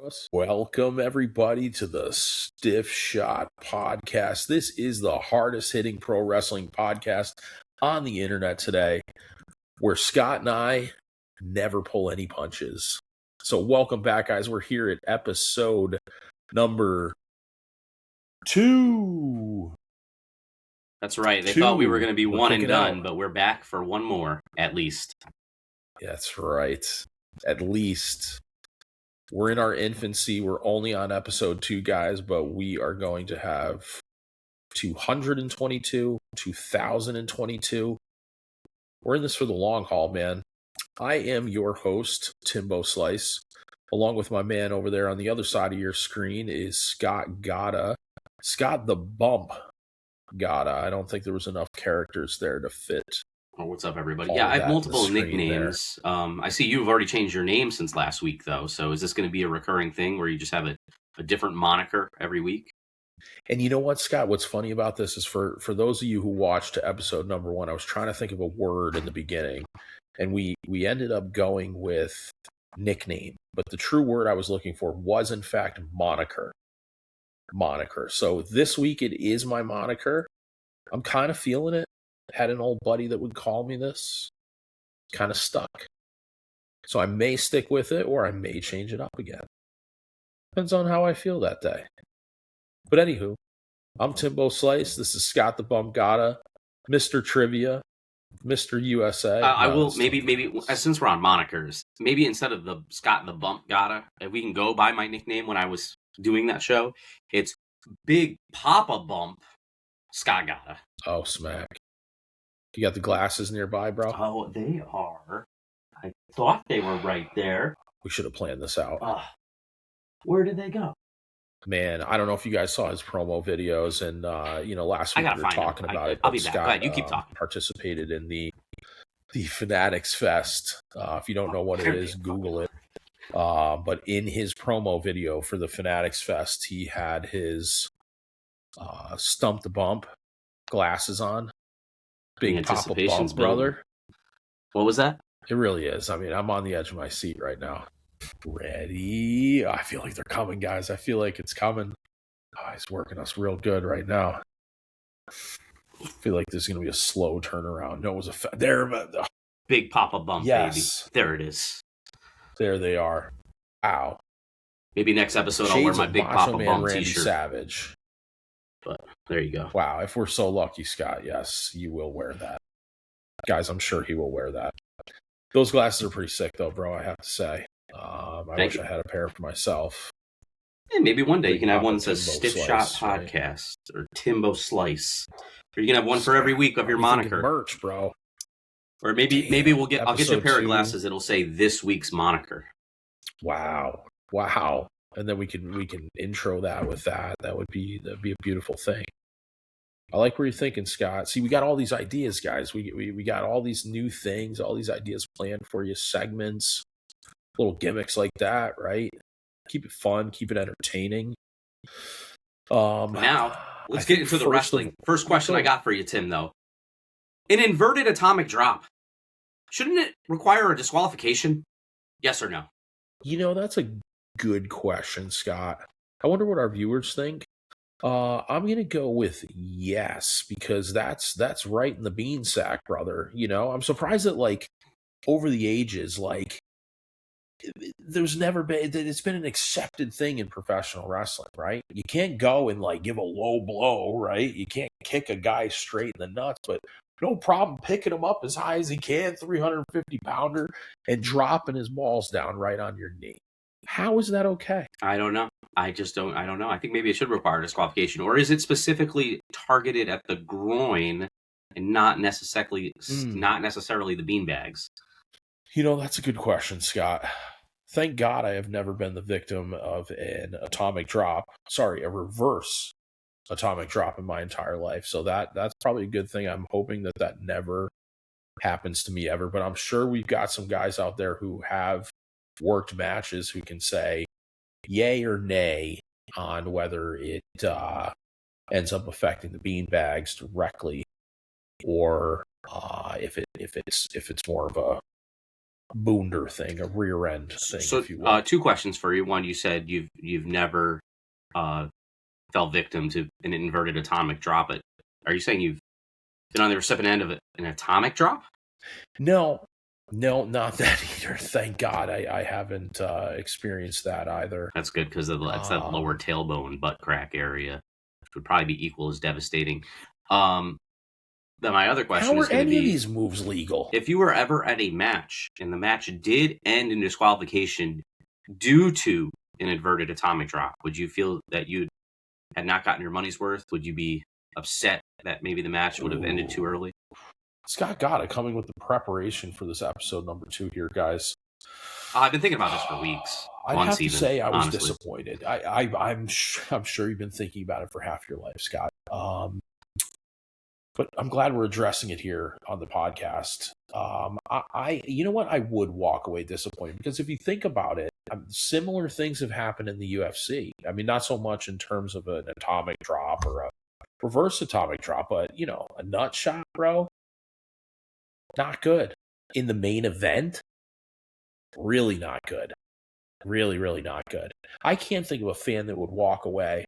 us. Welcome, everybody, to the Stiff Shot Podcast. This is the hardest hitting pro wrestling podcast on the internet today, where Scott and I never pull any punches. So welcome back, guys. We're here at episode number 2. That's right. They thought we were going to be one and done, but we're back for one more, at least. That's right. At least. We're in our infancy. We're only on episode 2, guys, but we are going to have 222, 2022. We're in this for the long haul, man. I am your host, Timbo Slice. Along with my man over there on the other side of your screen is Scott Gada. Scott the Bump Gada. I don't think there was enough characters there to fit. Oh, what's up, everybody? Yeah, I have multiple nicknames. I see you've already changed your name since last week, though. So is this going to be a recurring thing where you just have a different moniker every week? And you know what, Scott? What's funny about this is for those of you who watched episode number 1, I was trying to think of a word in the beginning, and we ended up going with nickname. But the true word I was looking for was, in fact, moniker. So this week it is my moniker. I'm kind of feeling it. Had an old buddy that would call me this. Kind of stuck. So I may stick with it or I may change it up again. Depends on how I feel that day. But anywho, I'm Timbo Slice. This is Scott the Bump Gada, Mr. Trivia, Mr. USA. I will maybe since we're on monikers, maybe instead of the Scott the Bump Gada, if we can go by my nickname when I was doing that show, it's Big Poppa Bump Scott Gada. Oh, smack. You got the glasses nearby, bro? Oh, they are. I thought they were right there. We should have planned this out. Where did they go? Man, I don't know if you guys saw his promo videos, and last week we were talking about it. I'll be back. Go ahead, you keep talking. Participated in the Fanatics Fest. If you don't know what it is, Google it. But in his promo video for the Fanatics Fest, he had his Stump the Bump glasses on. Big Poppa Bump, brother. What was that? It really is. I mean, I'm on the edge of my seat right now. Ready? I feel like they're coming, guys. I feel like it's coming. Oh, he's working us real good right now. I feel like there's going to be a slow turnaround. No, it was there. Big Poppa Bump, yes. Baby. There it is. There they are. Wow. Maybe next episode I'll wear my Big Poppa Bump Randy t-shirt. Savage. But there you go. Wow, if we're so lucky, Scott, yes, you will wear that. Guys, I'm sure he will wear that. Those glasses are pretty sick, though, bro, I have to say. I wish I had a pair for myself. Yeah, maybe one day you can have one that says Stiff Shot Podcast or Timbo Slice. Or you can have one for every week of your moniker. Merch, bro. Or maybe I'll get you a pair of glasses. It'll say this week's moniker. Wow. And then we can intro that with that. That'd be a beautiful thing. I like where you're thinking, Scott. See, we got all these ideas, guys. We got all these new things, all these ideas planned for you, segments, little gimmicks like that, right? Keep it fun, keep it entertaining. Now, let's get into the wrestling. First question I got for you, Tim, though. An inverted atomic drop, shouldn't it require a disqualification? Yes or no? You know, that's a good question, Scott. I wonder what our viewers think. I'm gonna go with yes, because that's right in the bean sack, brother. You know, I'm surprised that like over the ages, like there's never been, it's been an accepted thing in professional wrestling, right? You can't go and like give a low blow, right? You can't kick a guy straight in the nuts, but no problem picking him up as high as he can, 350 pounder, and dropping his balls down right on your knee. How is that okay? I don't know. I don't know. I think maybe it should require disqualification. Or is it specifically targeted at the groin and not necessarily the beanbags? You know, that's a good question, Scott. Thank God I have never been the victim of an atomic drop. Sorry, a reverse atomic drop in my entire life. So that's probably a good thing. I'm hoping that never happens to me ever. But I'm sure we've got some guys out there who have worked matches who can say yay or nay on whether it ends up affecting the beanbags directly, or if it's more of bounder thing, a rear end thing, So, if you will. 2 questions for you. One, you said you've never fell victim to an inverted atomic drop. But are you saying you've been on the recipient end of an atomic drop? No, not that either. Thank God I haven't experienced that either. That's good because it's that lower tailbone butt crack area, which would probably be equal as devastating. Then my other question is going to be: how are any of these moves legal? If you were ever at a match and the match did end in disqualification due to an inverted atomic drop, would you feel that you had not gotten your money's worth? Would you be upset that maybe the match would have ended too early? Scott got it coming with the preparation for this episode number 2 here, guys. I've been thinking about this for weeks. I'd have to say I was honestly disappointed. I'm sure you've been thinking about it for half your life, Scott. But I'm glad we're addressing it here on the podcast. You know what? I would walk away disappointed because if you think about it, similar things have happened in the UFC. I mean, not so much in terms of an atomic drop or a reverse atomic drop, but a nut shot, bro. Not good. In the main event, really not good. Really, really not good. I can't think of a fan that would walk away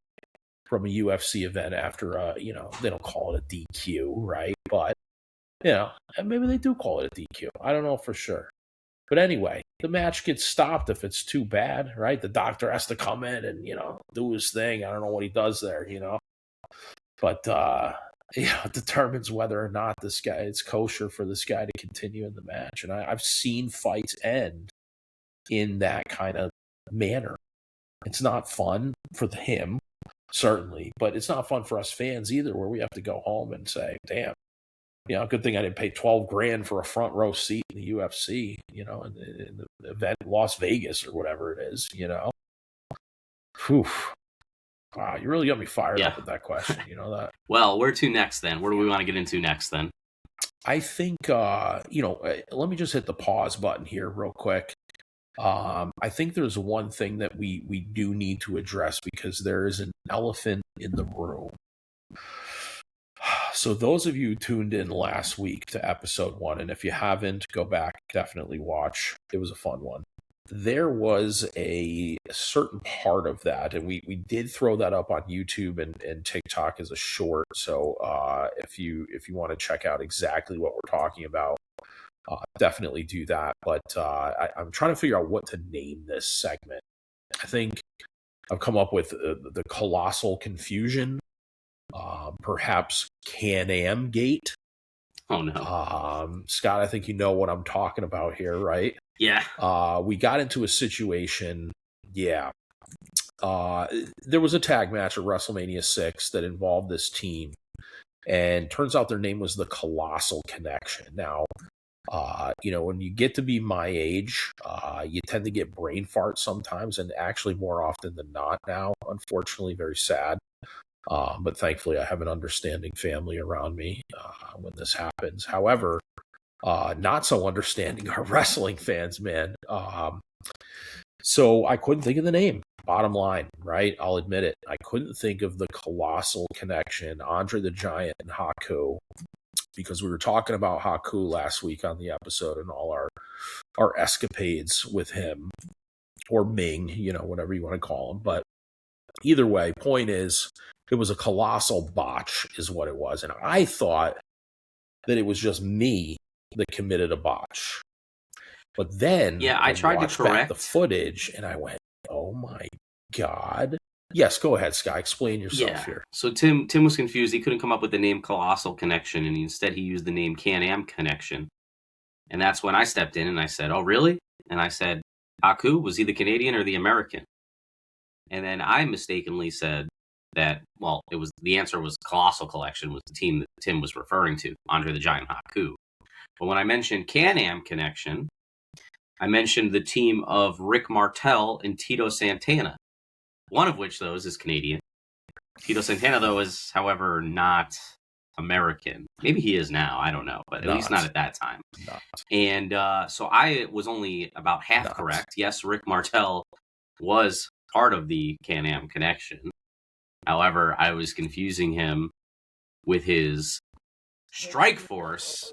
from a UFC event after they don't call it a DQ, right? But maybe they do call it a DQ. I don't know for sure. But anyway, the match gets stopped if it's too bad, right? The doctor has to come in and do his thing. I don't know what he does there, but it determines whether or not it's kosher for this guy to continue in the match. And I've seen fights end in that kind of manner. It's not fun for him, certainly, but it's not fun for us fans either, where we have to go home and say, damn, good thing I didn't pay $12,000 for a front row seat in the UFC, in the event in Las Vegas or whatever it is, Whew. Wow, you really got me fired up with that question. You know that? Well, where to next then? Where do we want to get into next then? I think, let me just hit the pause button here real quick. I think there's one thing that we do need to address because there is an elephant in the room. So those of you who tuned in last week to episode 1, and if you haven't, go back, definitely watch. It was a fun one. There was a certain part of that, and we did throw that up on YouTube and TikTok as a short. So if you want to check out exactly what we're talking about, definitely do that. But I'm trying to figure out what to name this segment. I think I've come up with the Colossal Confusion, perhaps Can-Am Gate. Oh, no. Scott, I think you know what I'm talking about here, right? Yeah. We got into a situation, there was a tag match at WrestleMania 6 that involved this team, and turns out their name was the Colossal Connection. Now, when you get to be my age, you tend to get brain farts sometimes, and actually more often than not now, unfortunately, very sad. But thankfully I have an understanding family around me when this happens. However, not so understanding are wrestling fans, man. So I couldn't think of the name. Bottom line, right? I'll admit it. I couldn't think of the Colossal Connection, Andre the Giant and Haku, because we were talking about Haku last week on the episode and all our escapades with him, or Ming, whatever you want to call him. But either way, point is, it was a colossal botch is what it was. And I thought that it was just me that committed a botch. But then I tried to correct the footage and I went, oh my God. Yes, go ahead, Sky. Explain yourself here. So Tim was confused. He couldn't come up with the name Colossal Connection, and instead he used the name Can-Am Connection. And that's when I stepped in and I said, oh, really? And I said, Haku, was he the Canadian or the American? And then I mistakenly said that, well, the answer was Colossal Collection was the team that Tim was referring to, Andre the Giant Haku. But when I mentioned Can-Am Connection, I mentioned the team of Rick Martel and Tito Santana, one of which, though, is Canadian. Tito Santana, though, is, however, not American. Maybe he is now. I don't know, but at least not at that time. And so I was only about half correct. Yes, Rick Martel was part of the Can-Am Connection. However, I was confusing him with his Strike Force.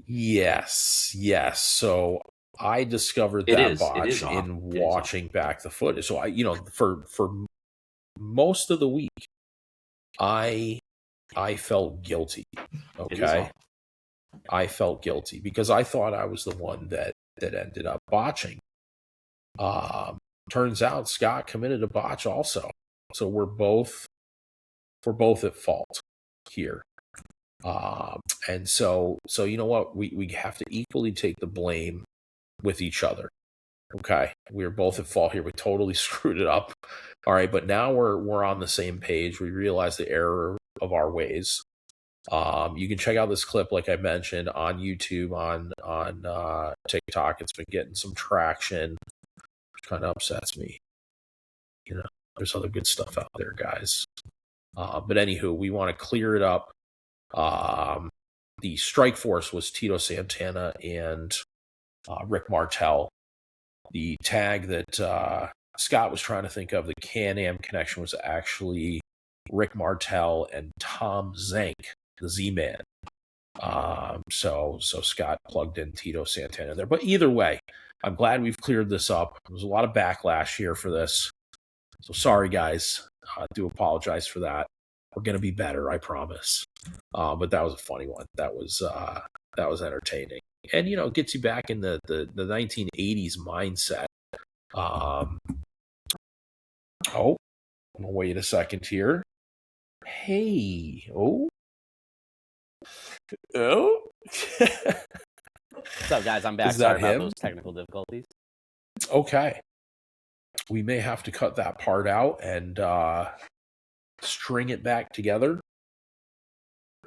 Yes. So I discovered It that is. It botch is off. in It is off. watching back the footage. So for most of the week, I felt guilty. It is Okay, off. I felt guilty because I thought I was the one that ended up botching. Turns out Scott committed a botch also, so we're both at fault here. And so you know what, we have to equally take the blame with each other. Okay, we were both at fault here. We totally screwed it up. All right, but now we're on the same page. We realize the error of our ways. You can check out this clip, like I mentioned, on YouTube, on TikTok. It's been getting some traction, which kind of upsets me. You know, there's other good stuff out there, guys. But anywho, we want to clear it up. The strike force was Tito Santana and Rick Martel. The tag that Scott was trying to think of, the Can-Am connection, was actually Rick Martel and Tom Zank, the Z-Man. So Scott plugged in Tito Santana there. But either way, I'm glad we've cleared this up. There's a lot of backlash here for this. So sorry, guys. I do apologize for that. We're going to be better, I promise. But that was a funny one. That was entertaining. And, you know, it gets you back in the 1980s mindset. Oh, wait a second here. Hey, What's up, guys? I'm back. Is that Sorry about him? those technical difficulties. Okay. We may have to cut that part out and string it back together.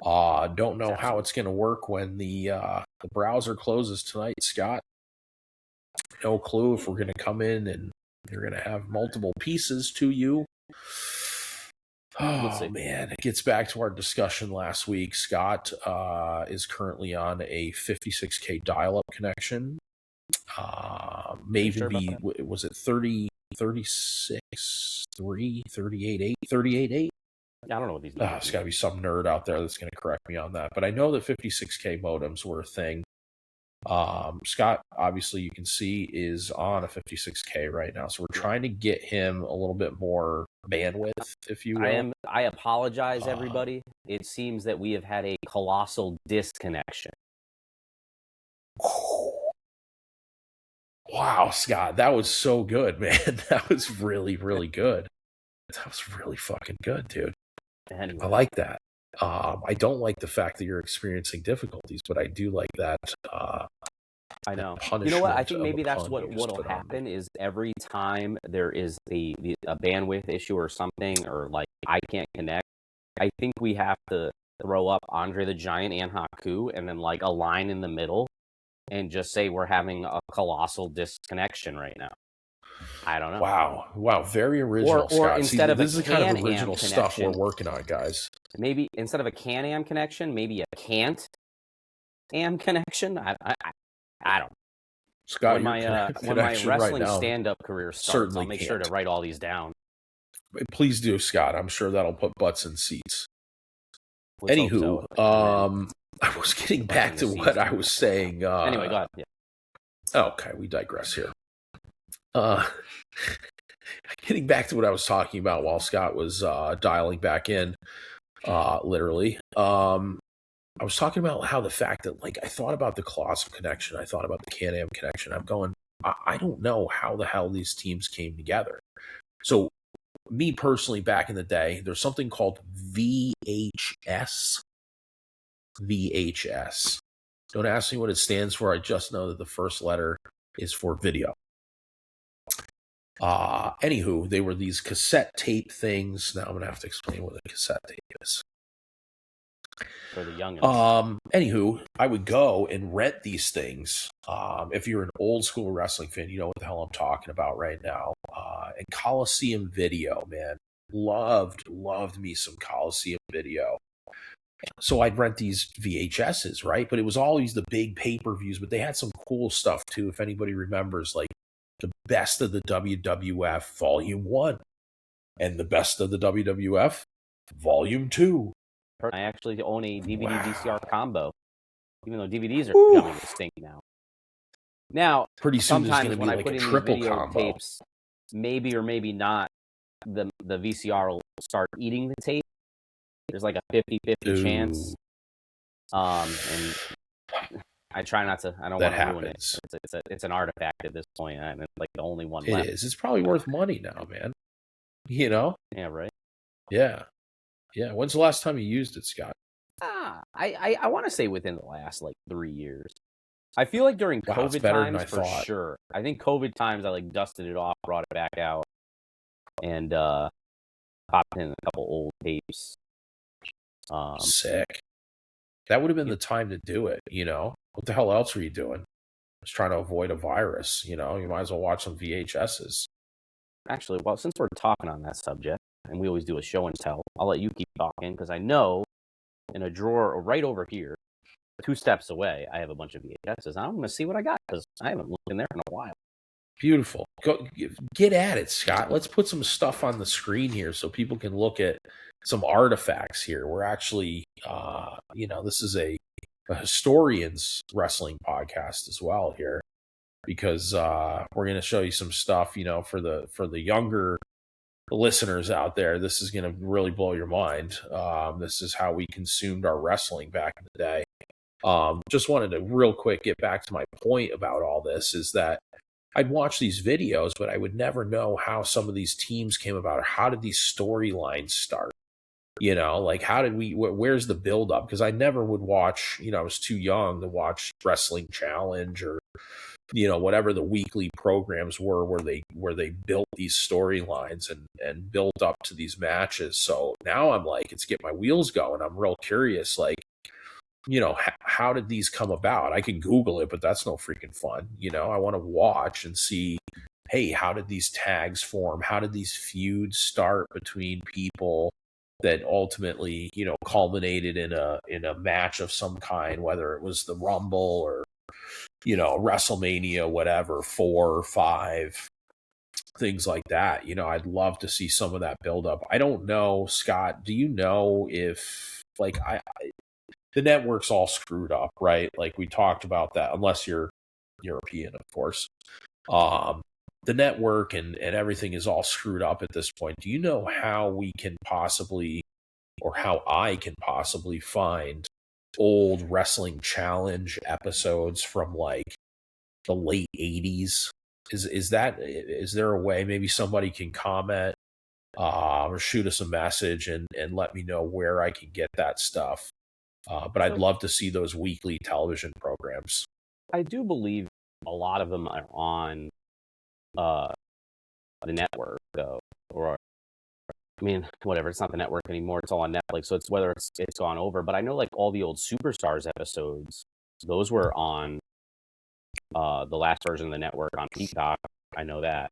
Don't know how it's going to work when the browser closes tonight, Scott. No clue if we're going to come in and you're going to have multiple pieces to you. Oh, man. It gets back to our discussion last week. Scott is currently on a 56K dial-up connection. Maybe was it 30, 36, 3, 38, 8, 38, 8? I don't know what these numbers There's got to be some nerd out there that's going to correct me on that. But I know that 56K modems were a thing. Scott, obviously, you can see, is on a 56K right now. So we're trying to get him a little bit more bandwidth, if you will. I apologize, everybody. It seems that we have had a colossal disconnection. Wow, Scott, that was so good, man. That was really, really good. That was really fucking good, dude. Anyway. I like that. I don't like the fact that you're experiencing difficulties, but I do like that. I know. You know what? I think maybe that's what'll happen is every time there is a bandwidth issue or something, or like I can't connect, I think we have to throw up Andre the Giant and Haku and then like a line in the middle and just say we're having a colossal disconnection right now. I don't know. Wow, very original, or Scott. Instead of this is the kind of original stuff connection, we're working on, guys. Maybe instead of a Can-Am connection, maybe a Can't-Am connection. I don't know. Scott, when my wrestling stand-up career starts, I'll make sure to write all these down. Please do, Scott. I'm sure that'll put butts in seats. Let's Anywho, I was getting back to what I was saying. Anyway, go ahead. Yeah. Okay, we digress here. Getting back to what I was talking about while Scott was dialing back in, literally. I was talking about how the fact that, like, I thought about the Colossal Connection, I thought about the Can-Am connection. I'm going, I don't know how the hell these teams came together. So, me personally, back in the day, there's something called VHS. VHS. Don't ask me what it stands for. I just know that the first letter is for video. Anywho, they were these cassette tape things. Now I'm going to have to explain what a cassette tape is. For the youngins. Anywho, I would go and rent these things. If you're an old school wrestling fan, you know what the hell I'm talking about right now. And Coliseum video, man. Loved me some Coliseum video. So I'd rent these VHSs, right? But it was always the big pay-per-views, but they had some cool stuff too. If anybody remembers, like the best of the WWF Volume 1 and the best of the WWF Volume 2. I actually own a DVD VCR combo, even though DVDs are becoming extinct now. Now, pretty soon there's going sometimes to when be I like put a in these triple video combo. tapes, maybe or maybe not, the VCR will start eating the tape. There's like a 50-50 chance. And I try not to. I don't want to ruin it. It's an artifact at this point, and it's like the only one left. It is. It's probably worth money now, man. You know? Yeah, right. Yeah. When's the last time you used it, Scott? I want to say within the last like 3 years. I feel like during COVID times for sure. I think COVID times I like dusted it off, brought it back out, and popped in a couple old tapes. Sick. That would have been the time to do it, you know? What the hell else were you doing? Just trying to avoid a virus, you know? You might as well watch some VHSs. Actually, well, since we're talking on that subject, and we always do a show and tell, I'll let you keep talking, because I know in a drawer right over here, 2 steps away, I have a bunch of VHSs. I'm going to see what I got, because I haven't looked in there in a while. Beautiful. Go get at it, Scott. Let's put some stuff on the screen here so people can look at some artifacts here. We're actually, this is a historian's wrestling podcast as well here, because we're going to show you some stuff, you know, for the younger listeners out there. This is going to really blow your mind. This is how we consumed our wrestling back in the day. Just wanted to real quick get back to my point about all this, is that I'd watch these videos, but I would never know how some of these teams came about, or how did these storylines start? You know, like where's the buildup? Because I never would watch, you know, I was too young to watch Wrestling Challenge or, you know, whatever the weekly programs were where they built these storylines and built up to these matches. So now I'm like, it's get my wheels going. I'm real curious, like, you know, how did these come about? I can Google it, but that's no freaking fun. You know, I want to watch and see, hey, how did these tags form? How did these feuds start between people that ultimately, you know, culminated in a match of some kind, whether it was the Rumble or, you know, WrestleMania, whatever, 4 or 5, things like that. You know, I'd love to see some of that build up. I don't know, Scott, do you know if, like, the network's all screwed up, right? Like we talked about that, unless you're European, of course. The network and everything is all screwed up at this point. Do you know how we can possibly, or how I can possibly find old Wrestling Challenge episodes from like the late 80s? Is there a way maybe somebody can comment or shoot us a message and let me know where I can get that stuff? But I'd love to see those weekly television programs. I do believe a lot of them are on the network, though. Or, I mean, whatever. It's not the network anymore. It's all on Netflix. So it's whether it's gone over. But I know, like, all the old Superstars episodes, those were on the last version of the network on Peacock. I know that.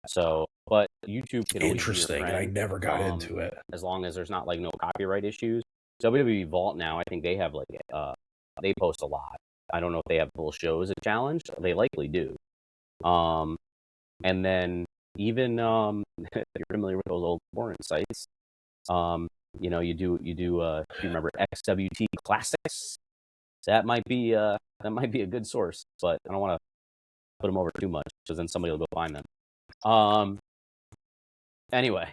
So, but YouTube can always be your friend. I never got into it. As long as there's not, like, no copyright issues. WWE Vault now, I think they have, like, they post a lot. I don't know if they have full shows at Challenge. They likely do. And then even if you're familiar with those old foreign sites, you know, you do if you remember XWT Classics, that might be a good source, but I don't want to put them over too much because then somebody will go find them. Anyway,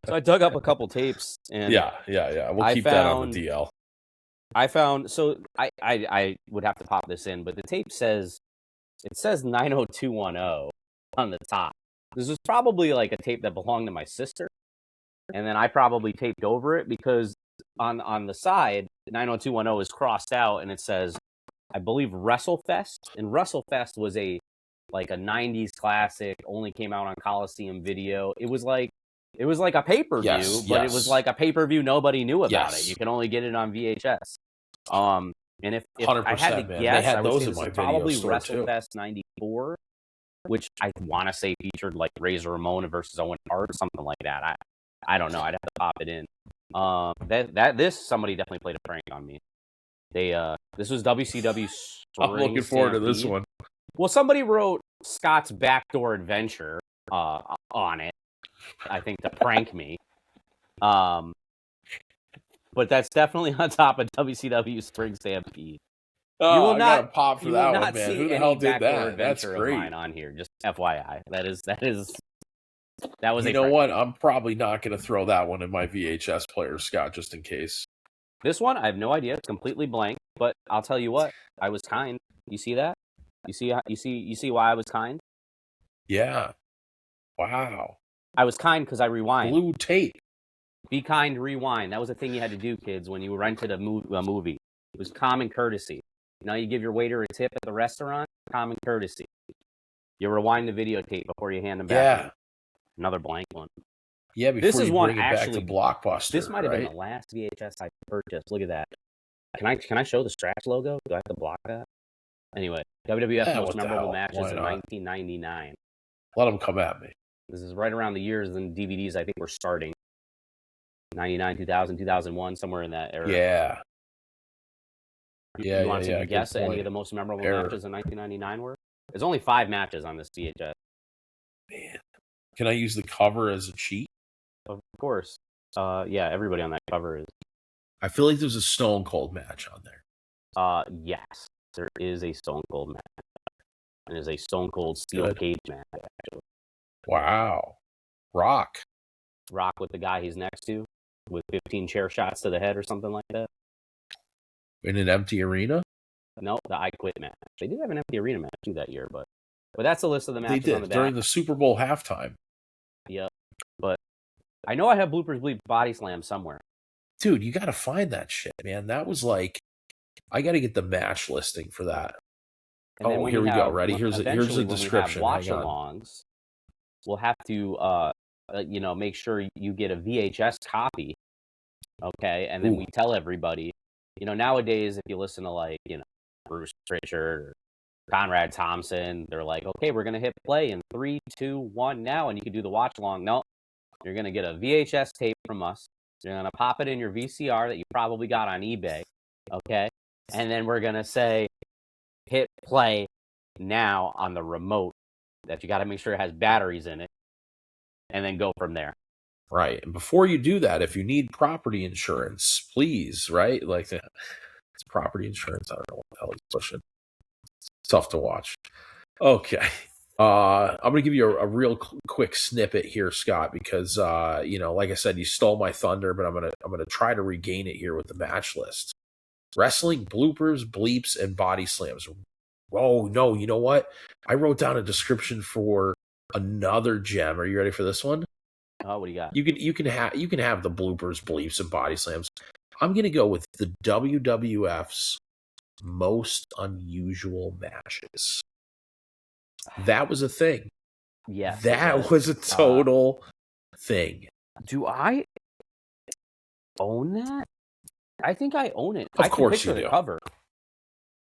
so I dug up a couple tapes and yeah. We'll keep that on the DL. I found, so I would have to pop this in, but the tape says 90210 on the top. This was probably like a tape that belonged to my sister, and then I probably taped over it because on the side 90210 is crossed out and it says, I believe, WrestleFest, and WrestleFest was a 90s classic, only came out on Coliseum video. It was like a pay-per-view, but it was like a pay-per-view nobody knew about it. You can only get it on VHS. And if I had to guess, I would say this is probably WrestleFest 94, which I want to say featured like Razor Ramon versus Owen Hart, something like that. I don't know. I'd have to pop it in. Somebody definitely played a prank on me. This was WCW. I'm looking forward to this one. Well, somebody wrote Scott's Backdoor Adventure on it, I think, to prank me. But that's definitely on top of WCW Spring Stampede. Oh, will I not, got to pop for that one, man. Who the hell did that? That's great. Of mine on here. Just FYI. That was you know what? I'm probably not going to throw that one in my VHS player, Scott, just in case. This one, I have no idea. It's completely blank. But I'll tell you what, I was kind. You see that? You see why I was kind? Yeah. Wow. I was kind because I rewind. Blue tape. Be kind, rewind. That was a thing you had to do, kids, when you rented a movie. It was common courtesy. You know, you give your waiter a tip at the restaurant. Common courtesy. You rewind the videotape before you hand them back. Yeah. Another blank one. Yeah, before this is one bring it actually, back to Blockbuster. This might have been the last VHS I purchased. Look at that. Can I show the Straps logo? Do I have to block that? Anyway, WWF most memorable matches in 1999. Let them come at me. This is right around the years when DVDs I think were starting. 99, 2000, 2001, somewhere in that era. Yeah. You want to guess any of the most memorable matches in 1999 were? There's only 5 matches on this VHS. Man. Can I use the cover as a cheat? Of course. Yeah, everybody on that cover is. I feel like there's a Stone Cold match on there. Yes. There is a Stone Cold match. And there's a Stone Cold Steel Cage match, actually. Wow. Rock with the guy he's next to with 15 chair shots to the head or something like that. In an empty arena? No, the I Quit match. They did have an empty arena match too that year, but that's a list of the matches they did, on the back. During the Super Bowl halftime. Yep. But I know I have Bloopers Bleep Body Slam somewhere. Dude, you got to find that shit, man. That was like, I got to get the match listing for that. And here we go. Ready? Here's the description. Watch-alongs, we'll have to, make sure you get a VHS copy. Okay, and then we tell everybody. Nowadays, if you listen to Bruce Pritchard or Conrad Thompson, they're like, okay, we're gonna hit play in 3, 2, 1 now, and you can do the watch-along. No, you're gonna get a VHS tape from us. You're gonna pop it in your VCR that you probably got on eBay. Okay, and then we're gonna say, hit play now on the remote that you got to make sure it has batteries in it, and then go from there. Right. And before you do that, if you need property insurance, please, right? Like, it's property insurance. I don't know what the hell he's pushing. It's tough to watch. Okay. I'm going to give you a real quick snippet here, Scott, because, like I said, you stole my thunder, but I'm going to try to regain it here with the match list. Wrestling, bloopers, bleeps, and body slams. Oh, no, you know what? I wrote down a description for another gem. Are you ready for this one? Oh, what do you got? You can have the bloopers, bleeps, and body slams. I'm going to go with the WWF's most unusual matches. That was a thing. Yes. That was a total thing. Do I own that? I think I own it. Of course you do. The cover.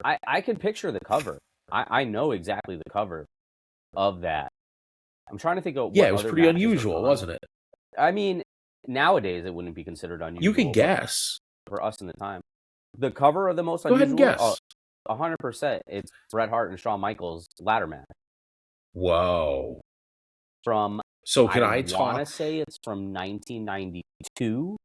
I can picture the cover. I know exactly the cover of that. I'm trying to think of it was pretty unusual, wasn't it? I mean, nowadays it wouldn't be considered unusual. You can guess. For us in the time. The cover of the most unusual? Go ahead and guess. 100%. It's Bret Hart and Shawn Michaels ladder match. Whoa. So can I want to say it's from 1992?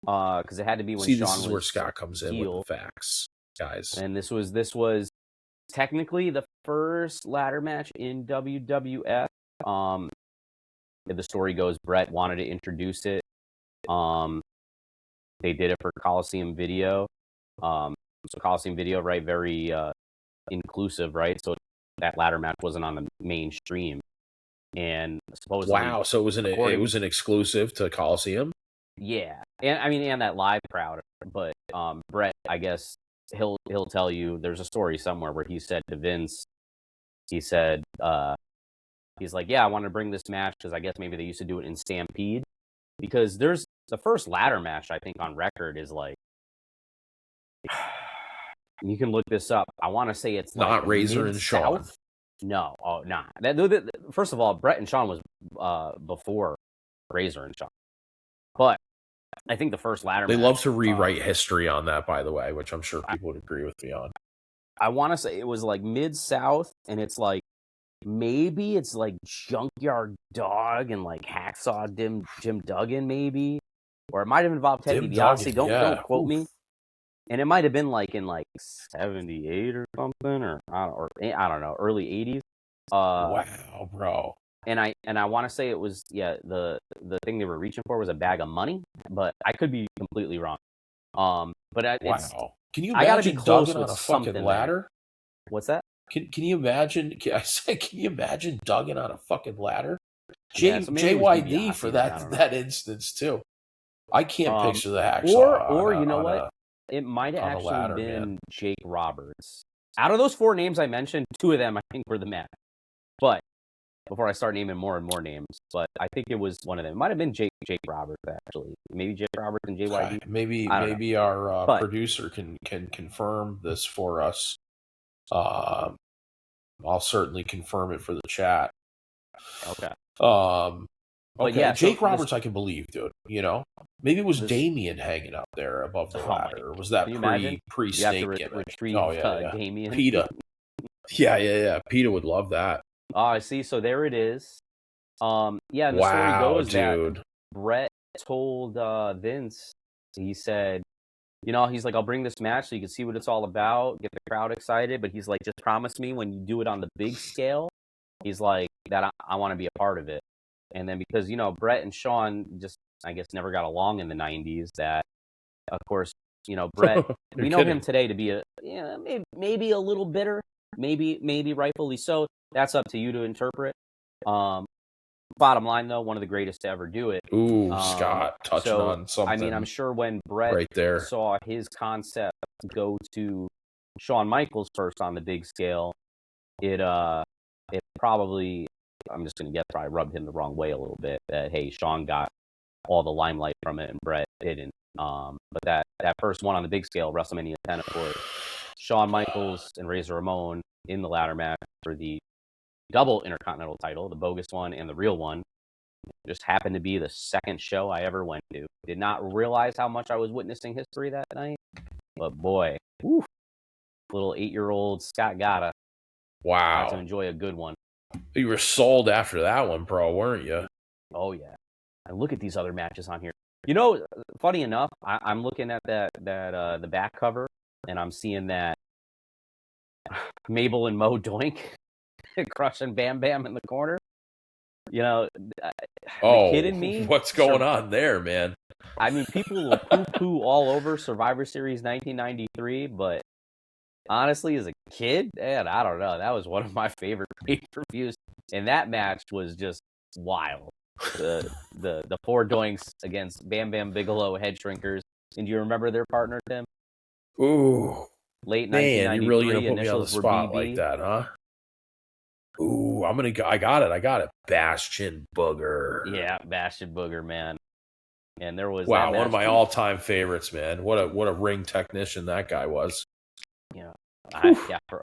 Because it had to be when Shawn was this is where Scott comes in with the facts, guys. And this was technically the first ladder match in WWF. The story goes, Bret wanted to introduce it. They did it for Coliseum Video. So Coliseum Video, right, very inclusive, right? So that ladder match wasn't on the mainstream. And supposedly, wow, so it was an exclusive to Coliseum. Yeah, and that live crowd. But Bret, I guess he'll tell you there's a story somewhere where he said to Vince, he said, he's like, yeah, I want to bring this match because I guess maybe they used to do it in Stampede, because there's the first ladder match I think on record is like, you can look this up. I want to say it's not Razor and Shawn. No, nah. First of all, Bret and Shawn was before Razor and Shawn, but I think the first ladder match. They love to rewrite history on that, by the way, which I'm sure people would agree with me on. I want to say it was like Mid-South, and it's like, maybe it's like Junkyard Dog and like Hacksaw Jim Duggan, maybe. Or it might have involved Ted DiBiase. Don't quote me. and it might have been like in like 78 or something, or I don't know, early 80s. Wow, bro. And I want to say it was the thing they were reaching for was a bag of money, but I could be completely wrong. Wow. Can you I gotta be imagine close Duggan with on a fucking something ladder? there. What's that? Can you imagine? I said, can you imagine Duggan on a fucking ladder? Yeah, so maybe it was JYD for that instance too. I can't picture the Hacksaw. Or you know what? It might have actually been Jake Roberts. Out of those 4 names I mentioned, 2 of them I think were the match. But before I start naming more and more names, but I think it was one of them. It might have been Jake Roberts actually. Maybe Jake Roberts and JYD. Maybe our producer can confirm this for us. I'll certainly confirm it for the chat. Okay. Okay. Jake Roberts, I can believe, dude. You know, maybe it was Damien hanging up there above the ladder. Or was that pre-snake gimmick? Damien. PETA. Yeah. PETA would love that. Oh, I see. So there it is. And the story goes that Bret told Vince, he said, you know, he's like, I'll bring this match so you can see what it's all about, get the crowd excited. But he's like, just promise me when you do it on the big scale, he's like, that I want to be a part of it. And then because, you know, Bret and Shawn just, I guess, never got along in the 90s, that, of course, you know, Bret, we know him today to be maybe a little bitter, maybe rightfully so. That's up to you to interpret. Bottom line, though, one of the greatest to ever do it. Ooh, Scott, touching on something. I mean, I'm sure when Bret saw his concept go to Shawn Michaels first on the big scale, it probably, I'm just going to guess, probably rubbed him the wrong way a little bit. That, hey, Shawn got all the limelight from it and Bret didn't. But that first one on the big scale, WrestleMania 10, of course, Shawn Michaels and Razor Ramon in the ladder match for the double Intercontinental title, the bogus one and the real one. Just happened to be the second show I ever went to. Did not realize how much I was witnessing history that night. But boy, little 8-year-old Scott Garea. Wow. Got to enjoy a good one. You were sold after that one, bro, weren't you? Oh, yeah. And look at these other matches on here. You know, funny enough, I'm looking at the back cover, and I'm seeing that Mabel and Mo Doink crushing Bam Bam in the corner. You know, the kid in me. What's going on there, man? I mean, people will poo-poo all over Survivor Series 1993, but honestly, as a kid, man, I don't know. That was one of my favorite pay-per-views, and that match was just wild. The 4 Doinks against Bam Bam Bigelow Head Shrinkers. And do you remember their partner, Tim? Ooh, late 1993. Man, you're really gonna put me on the spot BB. like that, huh? Ooh, I got it. Bastion Booger. Yeah, Bastion Booger, man. And there was one of my all-time favorites, man. What a ring technician that guy was. Yeah,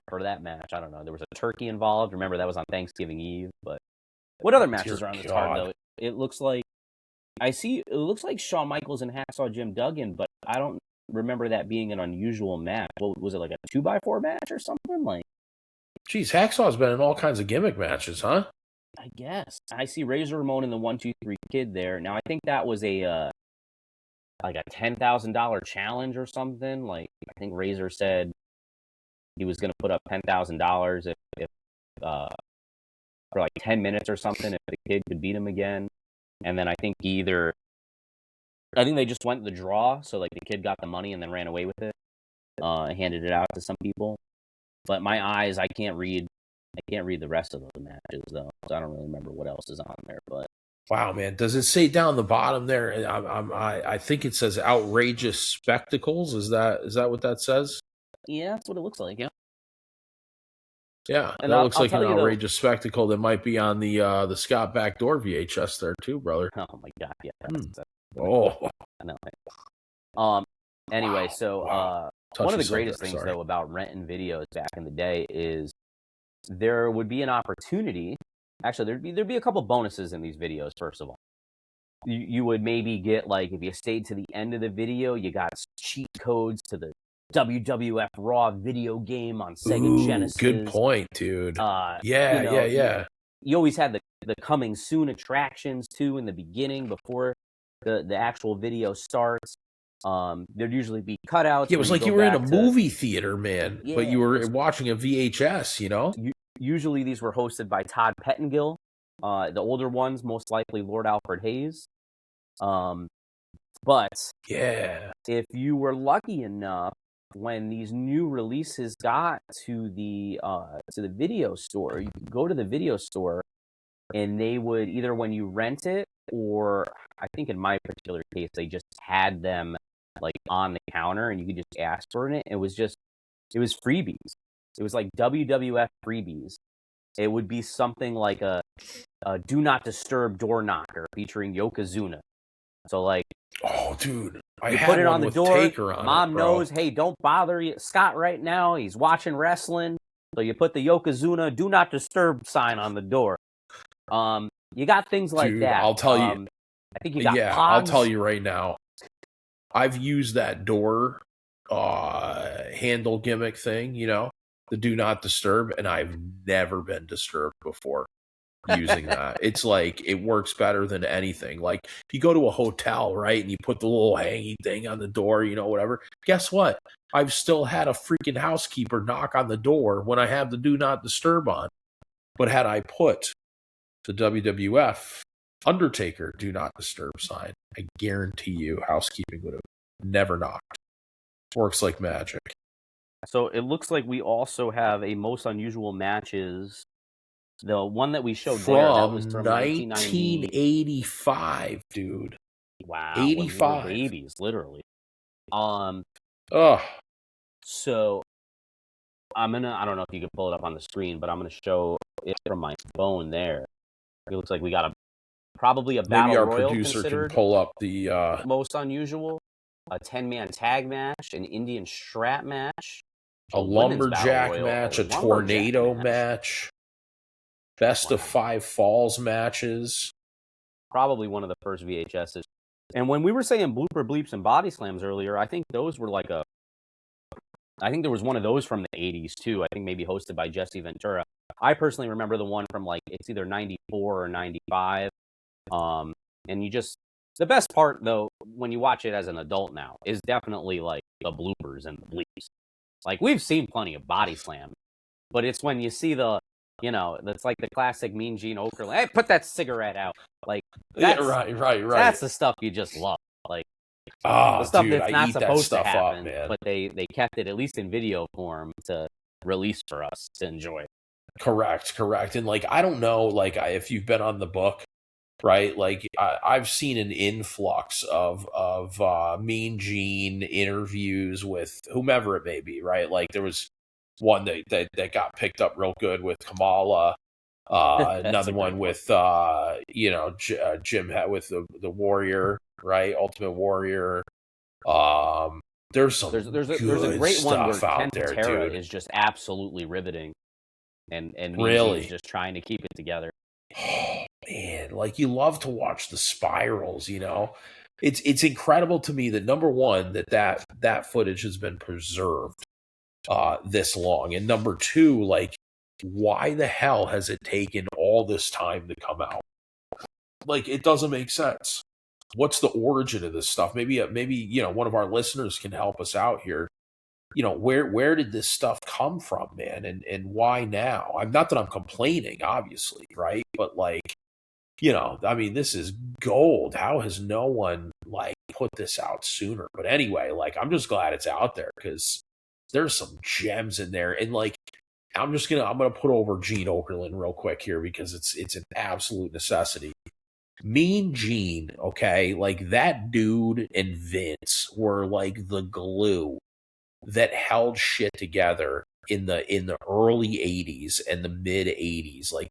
for that match, I don't know. There was a turkey involved. Remember, that was on Thanksgiving Eve. But what other matches are on this card, though? It looks like Shawn Michaels and Hacksaw Jim Duggan, but I don't remember that being an unusual match. What was it, like a 2x4 match or something? Like, geez, Hacksaw's been in all kinds of gimmick matches, huh? I guess. I see Razor Ramon and the 1-2-3 Kid there. Now I think that was a like a $10,000 challenge or something. Like, I think Razor said he was going to put up $10,000 if for like 10 minutes or something if the Kid could beat him again. And then I think they just went the draw, so like the Kid got the money and then ran away with it, handed it out to some people. But my eyes, I can't read the rest of those matches though, so I don't really remember what else is on there. But wow, man, does it say down the bottom there? I think it says outrageous spectacles. Is that what that says? Yeah, that's what it looks like. Yeah. Yeah, and that looks like an outrageous spectacle that might be on the Scott Backdoor VHS there too, brother. Oh my god, yeah. I know. Anyway, so one of the greatest things though about renting videos back in the day is there would be an opportunity. Actually, there'd be a couple bonuses in these videos. First of all, you would maybe get, like, if you stayed to the end of the video, you got cheat codes to the WWF Raw video game on Sega Genesis. Good point, dude. Yeah. You always had the coming soon attractions too in the beginning before the actual video starts. There'd usually be cutouts. Yeah, it was like you were in a movie theater, man, but you were watching a VHS, you know? Usually these were hosted by Todd Pettengill. The older ones, most likely Lord Alfred Hayes. But yeah, if you were lucky enough, when these new releases got to the video store, you could go to the video store, and they would either, when you rent it, or I think in my particular case, they just had them like on the counter, and you could just ask for it. It was freebies. It was like WWF freebies. It would be something like a Do Not Disturb door knocker featuring Yokozuna. So like, oh dude, you put it on the door. Mom knows, hey, don't bother Scott right now. He's watching wrestling. So you put the Yokozuna Do Not Disturb sign on the door. You got things like dude, that. I'll tell you. I think you got Pogs. I'll tell you right now. I've used that door handle gimmick thing, you know, the Do Not Disturb, and I've never been disturbed before using that. It's like, it works better than anything. Like, if you go to a hotel, right, and you put the little hanging thing on the door, you know, whatever, guess what? I've still had a freaking housekeeper knock on the door when I have the Do Not Disturb on. But had I put the WWF Undertaker Do Not Disturb sign, I guarantee you housekeeping would have never knocked. Works like magic. So it looks like we also have a most unusual matches. The one that we showed from there, that was from 1985, dude. Wow, 85 babies, literally. So I don't know if you can pull it up on the screen, but I'm gonna show it from my phone there. It looks like we got probably a battle royal. Maybe our producer can pull up the most unusual, a 10-man tag match, an Indian strap match, a lumberjack match, a tornado match, best of 5 falls matches. Probably one of the first VHSs. And when we were saying blooper, bleeps, and body slams earlier, I think those were like I think there was one of those from the 80s too. I think maybe hosted by Jesse Ventura. I personally remember the one from like, it's either 94 or 95. And the best part though, when you watch it as an adult now, is definitely like the bloopers and the bleeps. Like, we've seen plenty of body slam, but it's when you see that's like the classic Mean Gene Okerlund. Hey, put that cigarette out. Like, that's, right. That's the stuff you just love. Like, the stuff that's not supposed to happen, but they kept it at least in video form to release for us to enjoy. Correct. And like, I don't know, like, if you've been on the book, right? Like, I've seen an influx of Mean Gene interviews with whomever it may be, right? Like, there was one that got picked up real good with Kamala. Another one with Jim with the Warrior, right? Ultimate Warrior. There's a great one where out Ken there, Patera dude. is just absolutely riveting, and really is just trying to keep it together. Oh man, like, you love to watch the spirals, you know. It's incredible to me that, number one, that footage has been preserved this long, and number two, like, why the hell has it taken all this time to come out? Like, it doesn't make sense. What's the origin of this stuff? Maybe one of our listeners can help us out here. You know, where did this stuff come from, man, and why now? I'm not that I'm complaining, obviously, right? But like, you know, I mean, this is gold. How has no one like put this out sooner? But anyway, like, I'm just glad it's out there because there's some gems in there, and like, I'm gonna put over Gene Okerlund real quick here because it's an absolute necessity. Mean Gene, okay, like, that dude and Vince were like the glue that held shit together in the early 80s and the mid 80s. Like,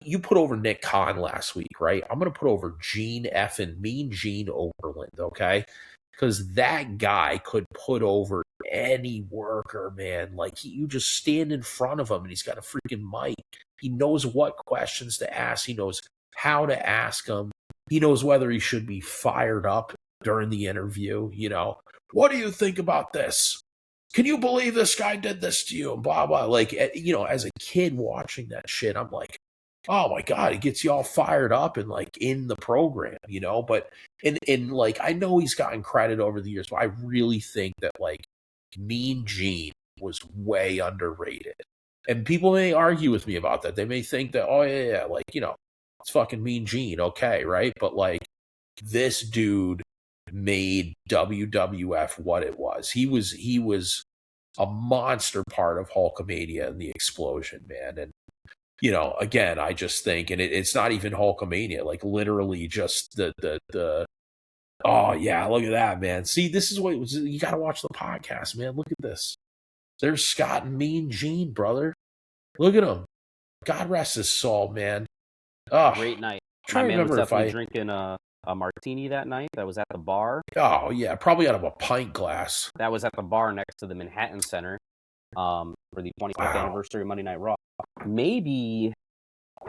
you put over Nick Khan last week, right? I'm going to put over Gene effing Mean Gene Okerlund, okay? Because that guy could put over any worker, man. Like, you just stand in front of him and he's got a freaking mic. He knows what questions to ask. He knows how to ask them. He knows whether he should be fired up during the interview, you know. What do you think about this? Can you believe this guy did this to you? And blah, blah. Like, you know, as a kid watching that shit, I'm like, oh my God, it gets you all fired up and like in the program, you know. But And like, I know he's gotten credit over the years, but I really think that like Mean Gene was way underrated. And people may argue with me about that. They may think that, oh yeah, like, you know, it's fucking Mean Gene, okay, right? But like, this dude made WWF what it was. He was a monster part of Hulkamania and the explosion, man. And you know, again, I just think, and it's not even Hulkamania, like literally just the oh yeah, look at that, man. See, this is what it was. You got to watch the podcast, man. Look at this. There's Scott and Mean Gene, brother. Look at him. God rest his soul, man. Oh, great night. My man was definitely drinking a martini that night. That was at the bar. Oh yeah, probably out of a pint glass. That was at the bar next to the Manhattan Center for the 25th anniversary of Monday Night Raw. Maybe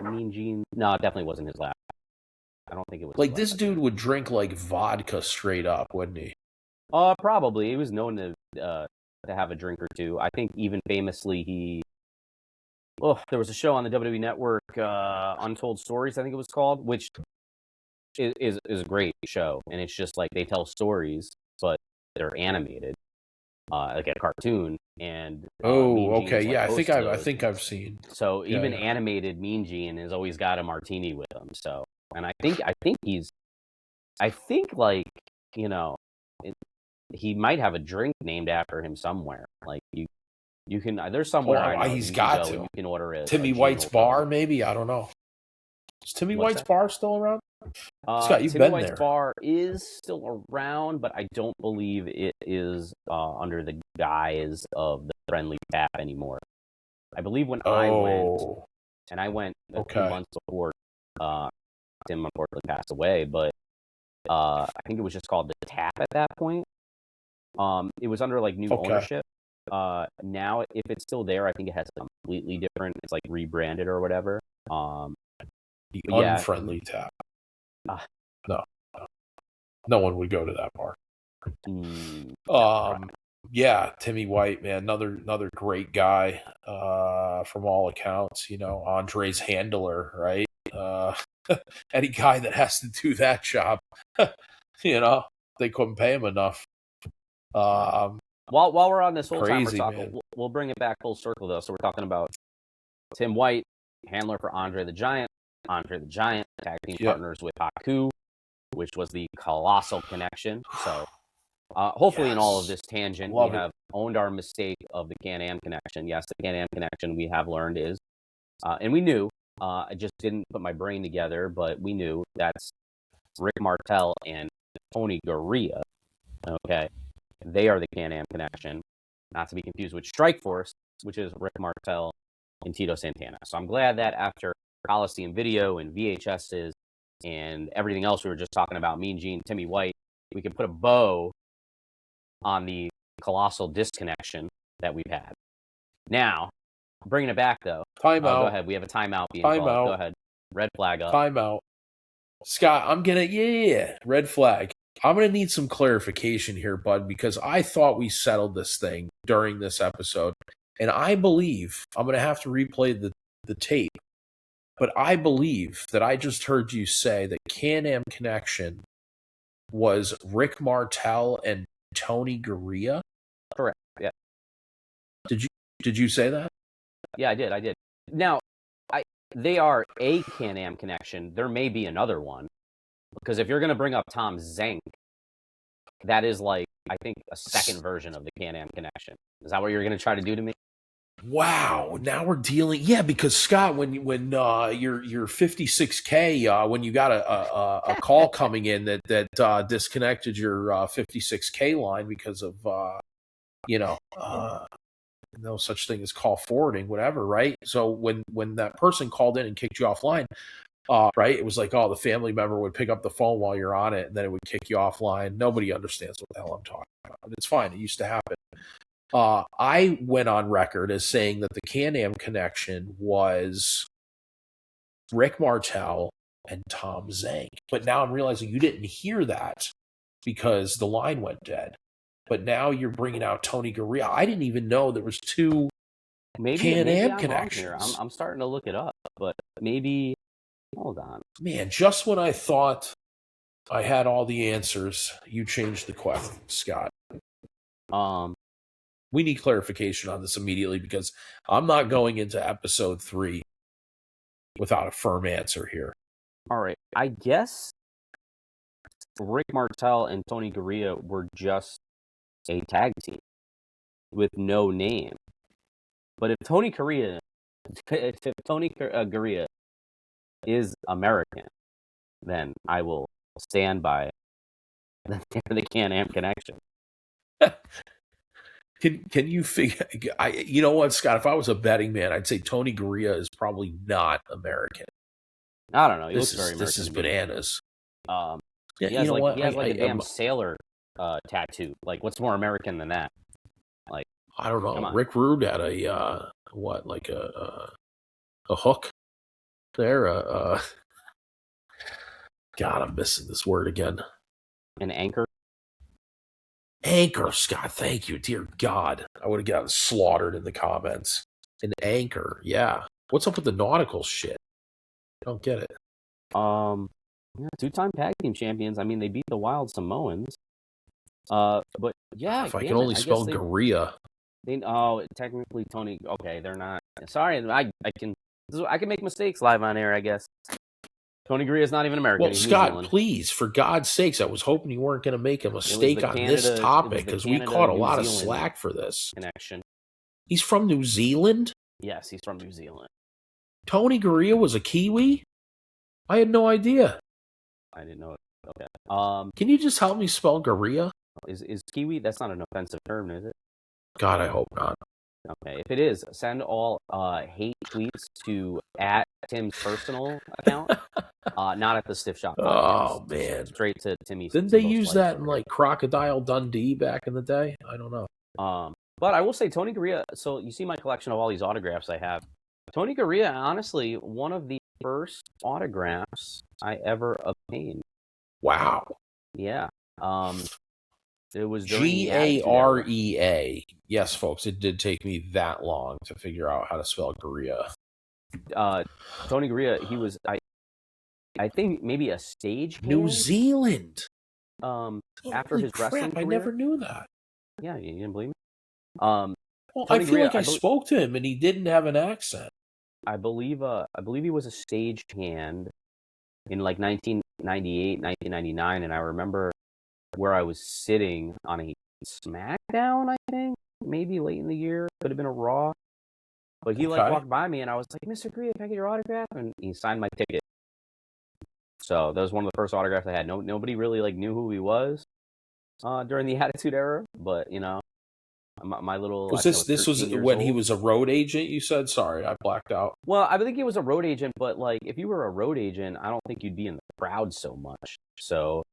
Mean Gene. No, it definitely wasn't his last. I don't think it was. Like, this dude would drink like vodka straight up, wouldn't he? Probably. He was known to have a drink or two. I think even famously there was a show on the WWE Network, Untold Stories, I think it was called, which is a great show, and it's just like they tell stories, but they're animated, like a cartoon. And okay, yeah, I think I've seen. So even animated Mean Gene has always got a martini with him. So, and I think like, you know, he might have a drink named after him somewhere. Like you can, there's somewhere I know he's got to. You can order it. Timmy White's Bar, maybe, I don't know. Is Timmy White's Bar still around? Scott, you've been there. Timmy White's Bar is still around, but I don't believe it is under the guise of the Friendly Tap anymore. I believe when I went a few months before Tim unfortunately passed away, but I think it was just called the Tap at that point. It was under like new ownership. Now, if it's still there, I think it has completely different. It's like rebranded or whatever. The Unfriendly Tap. No one would go to that bar. Yeah, Timmy White, man, another great guy. From all accounts, you know, Andre's handler, right? Any guy that has to do that job, you know, they couldn't pay him enough. While we're on this whole timer talk, we'll bring it back full circle though. So we're talking about Tim White, handler for Andre the Giant. Andre the Giant, tag team partners with Haku, which was the Colossal Connection. So hopefully in all of this tangent, we have owned our mistake of the Can-Am Connection. Yes, the Can-Am Connection, we have learned is, and we knew, I just didn't put my brain together, but we knew that's Rick Martel and Tony Garea. Okay. They are the Can-Am Connection, not to be confused with Strike Force, which is Rick Martel and Tito Santana. So I'm glad that after Coliseum video and VHSs and everything else we were just talking about, Mean Gene, Timmy White, we can put a bow on the colossal disconnection that we've had. Now, bringing it back though. Timeout. Go ahead. We have a timeout being called. Go ahead. Red flag up. Timeout. Scott, I'm gonna red flag. I'm going to need some clarification here, bud, because I thought we settled this thing during this episode. And I believe, I'm going to have to replay the tape, but I believe that I just heard you say that Can-Am Connection was Rick Martel and Tony Garea? Correct, yeah. Did you say that? Yeah, I did. Now, they are a Can-Am Connection. There may be another one. Because if you're going to bring up Tom Zenk, that is like, I think, a second version of the Can-Am Connection. Is that what you're going to try to do to me? Wow, now we're dealing. Yeah, because Scott, when your 56K, when you got a call coming in that disconnected your 56K line because of no such thing as call forwarding, whatever, right? So when that person called in and kicked you offline. Right? It was like, the family member would pick up the phone while you're on it, and then it would kick you offline. Nobody understands what the hell I'm talking about. It's fine. It used to happen. I went on record as saying that the Can-Am Connection was Rick Martel and Tom Zenk. But now I'm realizing you didn't hear that because the line went dead. But now you're bringing out Tony Garea. I didn't even know there was two Can-Am Connections. I'm starting to look it up, but maybe... Hold on. Man, just when I thought I had all the answers. You changed the question, Scott. We need clarification on this immediately because I'm not going into episode 3 without a firm answer here. All right. I guess Rick Martel and Tony Garea were just a tag team with no name. But if Tony Garea is American, then I will stand by the Can-Am Connection. Can you figure? You know what, Scott? If I was a betting man, I'd say Tony Garea is probably not American. I don't know. He looks very American. This is bananas. Yeah, he has a damn sailor tattoo. Like, what's more American than that? Like, I don't know. Rick Rude had a hook there. God, I'm missing this word again. An anchor. Anchor, Scott. Thank you, dear God. I would have gotten slaughtered in the comments. An anchor, yeah. What's up with the nautical shit? I don't get it. Yeah, 2-time tag team champions. I mean, they beat the Wild Samoans. But yeah, if I can only spell Garea. Technically Tony. Okay, they're not. Sorry, I can make mistakes live on air, I guess. Tony Garea is not even American. Well, Scott, please, for God's sakes, I was hoping you weren't going to make a mistake on this topic because we caught a lot of slack for this. Connection. He's from New Zealand? Yes, he's from New Zealand. Tony Garea was a Kiwi? I had no idea. I didn't know it. Okay. Can you just help me spell Garea? Is Kiwi? That's not an offensive term, is it? God, I hope not. Okay, if it is, send all hate tweets to @Tim's personal account, not at the Stiff Shot Podcast. Oh, man. Straight to Timmy's. Didn't they use that in, like, Crocodile Dundee back in the day? I don't know. But I will say, Tony Garea, so you see my collection of all these autographs I have. Tony Garea, honestly, one of the first autographs I ever obtained. Wow. Yeah. It was Garea. Yes, folks, it did take me that long to figure out how to spell Garea. Tony Garea, he was, I think, maybe a stagehand. New Zealand. After his wrestling career. I never knew that. Yeah, you didn't believe me? Well, I feel like I spoke to him and he didn't have an accent. I believe he was a stagehand in like 1998, 1999, and I remember where I was sitting on a SmackDown, I think, maybe late in the year. Could have been a Raw. But he walked by me and I was like, Mr. Garea, can I get your autograph? And he signed my ticket. So that was one of the first autographs I had. Nobody really knew who he was during the Attitude Era, but my little this was when he was a road agent, you said? Sorry, I blacked out. Well, I think he was a road agent, but if you were a road agent, I don't think you'd be in the crowd so much. So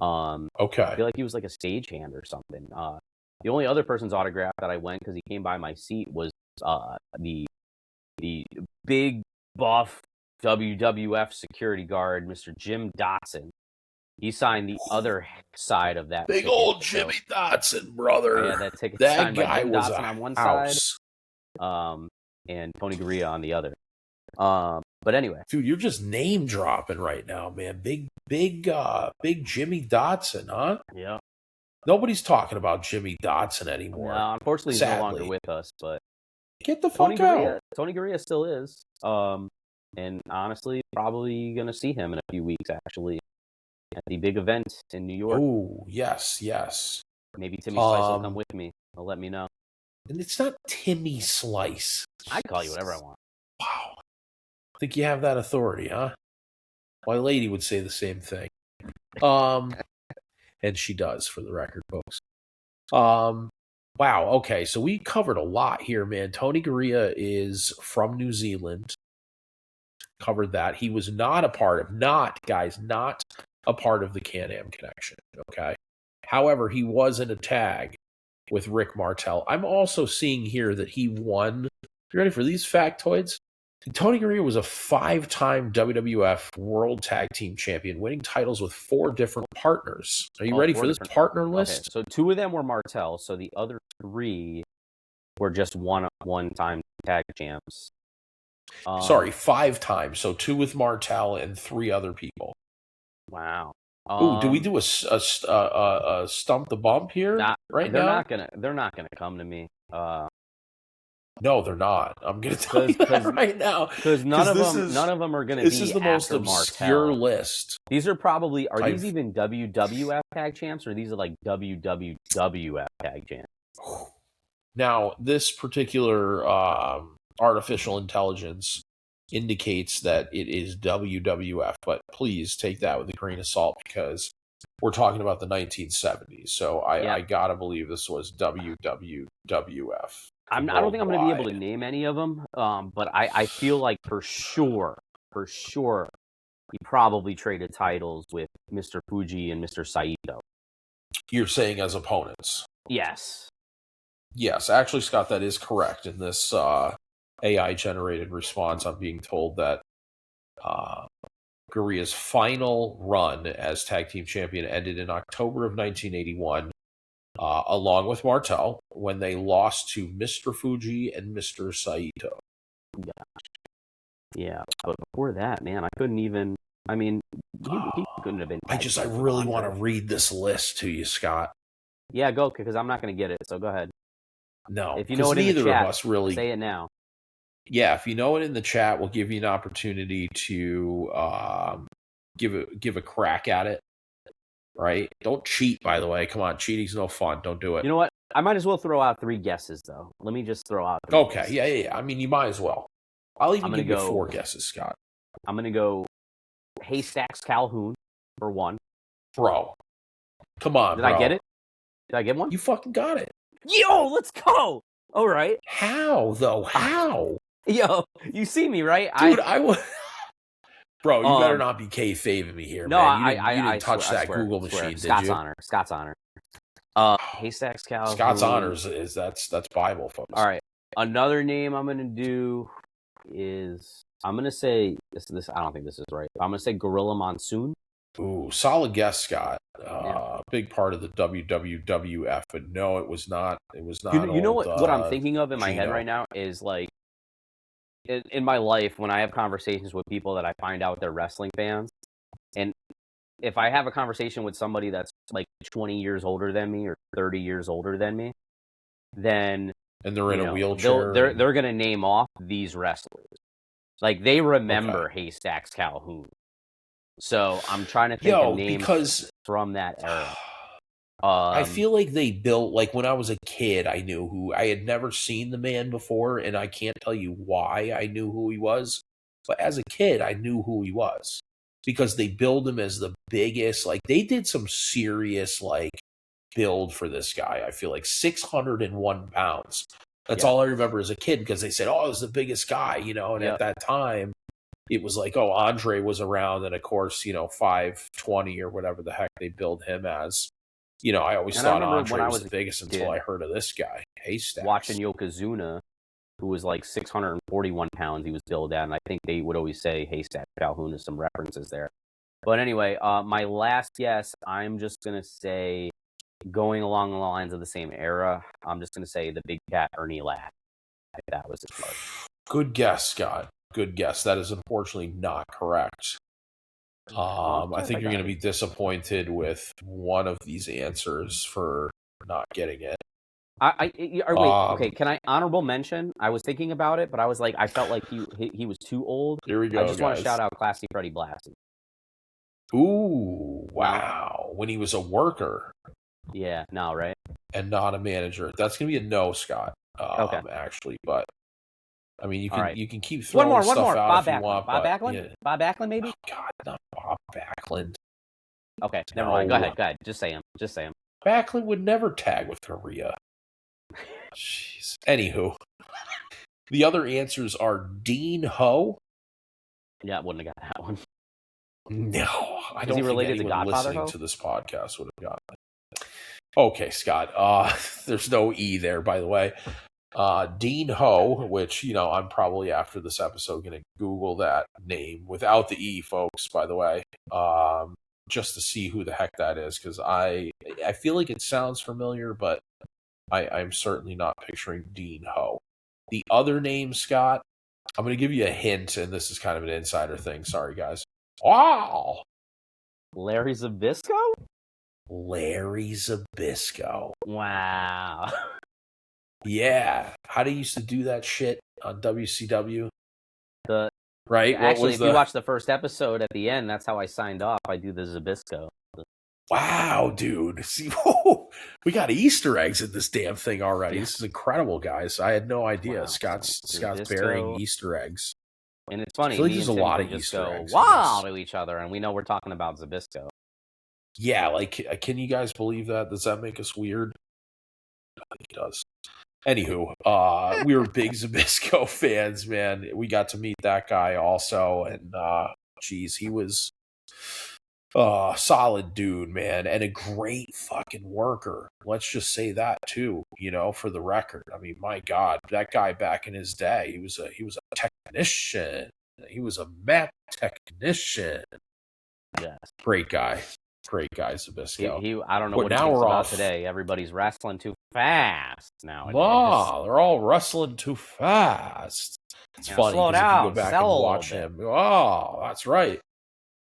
okay. I feel like he was like a stagehand or something. The only other person's autograph that I went because he came by my seat was the big buff WWF security guard, Mr. Jim Dotson. He signed the other side of that. Big old Jimmy Dotson, brother. Yeah, that ticket that signed guy by Jim was Dotson on one house. side, and Tony Garea on the other. But anyway, dude, you're just name dropping right now, man. Big Jimmy Dotson, huh? Yeah. Nobody's talking about Jimmy Dotson anymore. No, unfortunately, he's no longer with us. But get the fuck out. Tony Garea still is. And honestly, probably gonna see him in a few weeks, actually, at the big event in New York. Oh, yes. Maybe Timmy Slice will come with me. He'll let me know. And it's not Timmy Slice. I call you whatever I want. Wow. I think you have that authority, huh? My lady would say the same thing. And she does, for the record, folks. Wow, okay, so we covered a lot here, man. Tony Garea is from New Zealand. Covered that. He was not a part of the Can-Am Connection, okay? However, he was in a tag with Rick Martel. I'm also seeing here that he won. You ready for these factoids? Tony Garea was a 5-time WWF World Tag Team Champion, winning titles with 4 different partners. Are you ready for this partner list? Okay, so 2 of them were Martel, so the other 3 were just one-time tag champs. Sorry, 5 times. So 2 with Martel and 3 other people. Wow. Do we do a stump the bump here now? They're not gonna come to me. No, they're not. I'm gonna tell you that right now because none of them are gonna be. This is the most obscure list. These are probably these even WWF tag champs, or these are like WWF tag champs? Now, this particular artificial intelligence indicates that it is WWF, but please take that with a grain of salt because we're talking about the 1970s. So I gotta believe this was WWF. I don't think I'm going to be able to name any of them, but I feel like for sure, he probably traded titles with Mr. Fuji and Mr. Saito. You're saying as opponents? Yes. Yes, actually, Scott, that is correct. In this AI-generated response, I'm being told that Garea's final run as tag team champion ended in October of 1981. Along with Martel, when they lost to Mr. Fuji and Mr. Saito. Yeah, but before that, man, I couldn't even. I mean, he couldn't have been. I really want to read this list to you, Scott. Yeah, go, because I'm not going to get it. So go ahead. No, if you know it in the chat, of us really say it now. Yeah, if you know it in the chat, we'll give you an opportunity to give a crack at it. Right? Don't cheat, by the way. Come on, cheating's no fun. Don't do it. You know what? I might as well throw out 3 guesses, though. Let me just throw out 3 guesses. Yeah. I mean, you might as well. I'll even give you 4 guesses, Scott. I'm going to go Haystacks Calhoun for 1. Bro. Come on, Did I get it? Did I get one? You fucking got it. Yo, let's go! All right. How, though? How? Yo, you see me, right? Dude, I would... Bro, you better not be kayfabing me here, man. You didn't touch that Google machine, did you? Scott's honor. Haystacks Calhoun. Scott's honors that's Bible, folks. All right. Another name I'm gonna do is I'm gonna say this. I don't think this is right. I'm gonna say Gorilla Monsoon. Ooh, solid guess, Scott. Big part of the WWF, but no, it was not. It was not. You know what I'm thinking of in my head right now is like. In my life, when I have conversations with people that I find out they're wrestling fans, and if I have a conversation with somebody that's like 20 years older than me or 30 years older than me, then and they're in a wheelchair, they're gonna name off these wrestlers, like they remember Haystacks Calhoun. So I'm trying to think of names from that era. I feel like they built, like when I was a kid, I knew who, I had never seen the man before, and I can't tell you why I knew who he was, but as a kid, I knew who he was, because they build him as the biggest, like they did some serious, like, build for this guy. I feel like 601 pounds. That's all I remember as a kid, because they said, oh, it was the biggest guy, and at that time, it was like, oh, Andre was around, and of course, 520 or whatever the heck they build him as. I always thought Andre was the biggest until I heard of this guy, Haystacks. Watching Yokozuna, who was like 641 pounds, he was billed at, and I think they would always say Haystacks Calhoun, as some references there. But anyway, my last guess, I'm just going to say, going along the lines of the same era, I'm just going to say the Big Cat Ernie Ladd. That was his part. Good guess, Scott. Good guess. That is unfortunately not correct. I think you're going to be disappointed with one of these answers for not getting it. Wait, okay, can I honorable mention? I was thinking about it, but I was like, I felt like he was too old. Here we go, I just want to shout out Classy Freddie Blassie. Ooh, wow. When he was a worker. Yeah, no, right? And not a manager. That's going to be a no, Scott, actually, but I mean, you can keep throwing stuff out Bob if you want. Bob Backlund? Yeah. Bob Backlund, maybe? Oh, God, not Bob Backlund. Okay, never mind. Go ahead. Just say him. Backlund would never tag with Garea. Jeez. Anywho, the other answers are Dean Ho. Yeah, I wouldn't have got that one. No, I don't think anyone listening to this podcast would have gotten it. Okay, Scott. There's no E there, by the way. Dean Ho, which, I'm probably after this episode going to Google that name without the E, folks, by the way, just to see who the heck that is, because I feel like it sounds familiar, but I'm certainly not picturing Dean Ho. The other name, Scott, I'm going to give you a hint, and this is kind of an insider thing. Sorry, guys. Wow! Larry Zbyszko? Larry Zbyszko. Wow. Yeah. How do you used to do that shit on WCW? Right? Actually, if you watch the first episode at the end, that's how I signed off. I do the Zbyszko. Wow, dude. See, we got Easter eggs in this damn thing already. This is incredible, guys. I had no idea. Wow. Scott's burying Easter eggs. And it's funny, I feel like me there's and a Tim lot can of just Easter go, eggs. wow, to each other, and we know we're talking about Zbyszko. Yeah, like, can you guys believe that? Does that make us weird? I think it does. Anywho, we were big Zbyszko fans, man. We got to meet that guy also, and geez, he was solid dude, man, and a great fucking worker. Let's just say that too, for the record. I mean, my God, that guy back in his day, he was a technician. He was a map technician. Yes. Great guy, Zbyszko. I don't know what he thinks about today. Everybody's wrestling too fast nowadays. Oh, they're all wrestling too fast. It's funny because if you go back and watch him, that's right.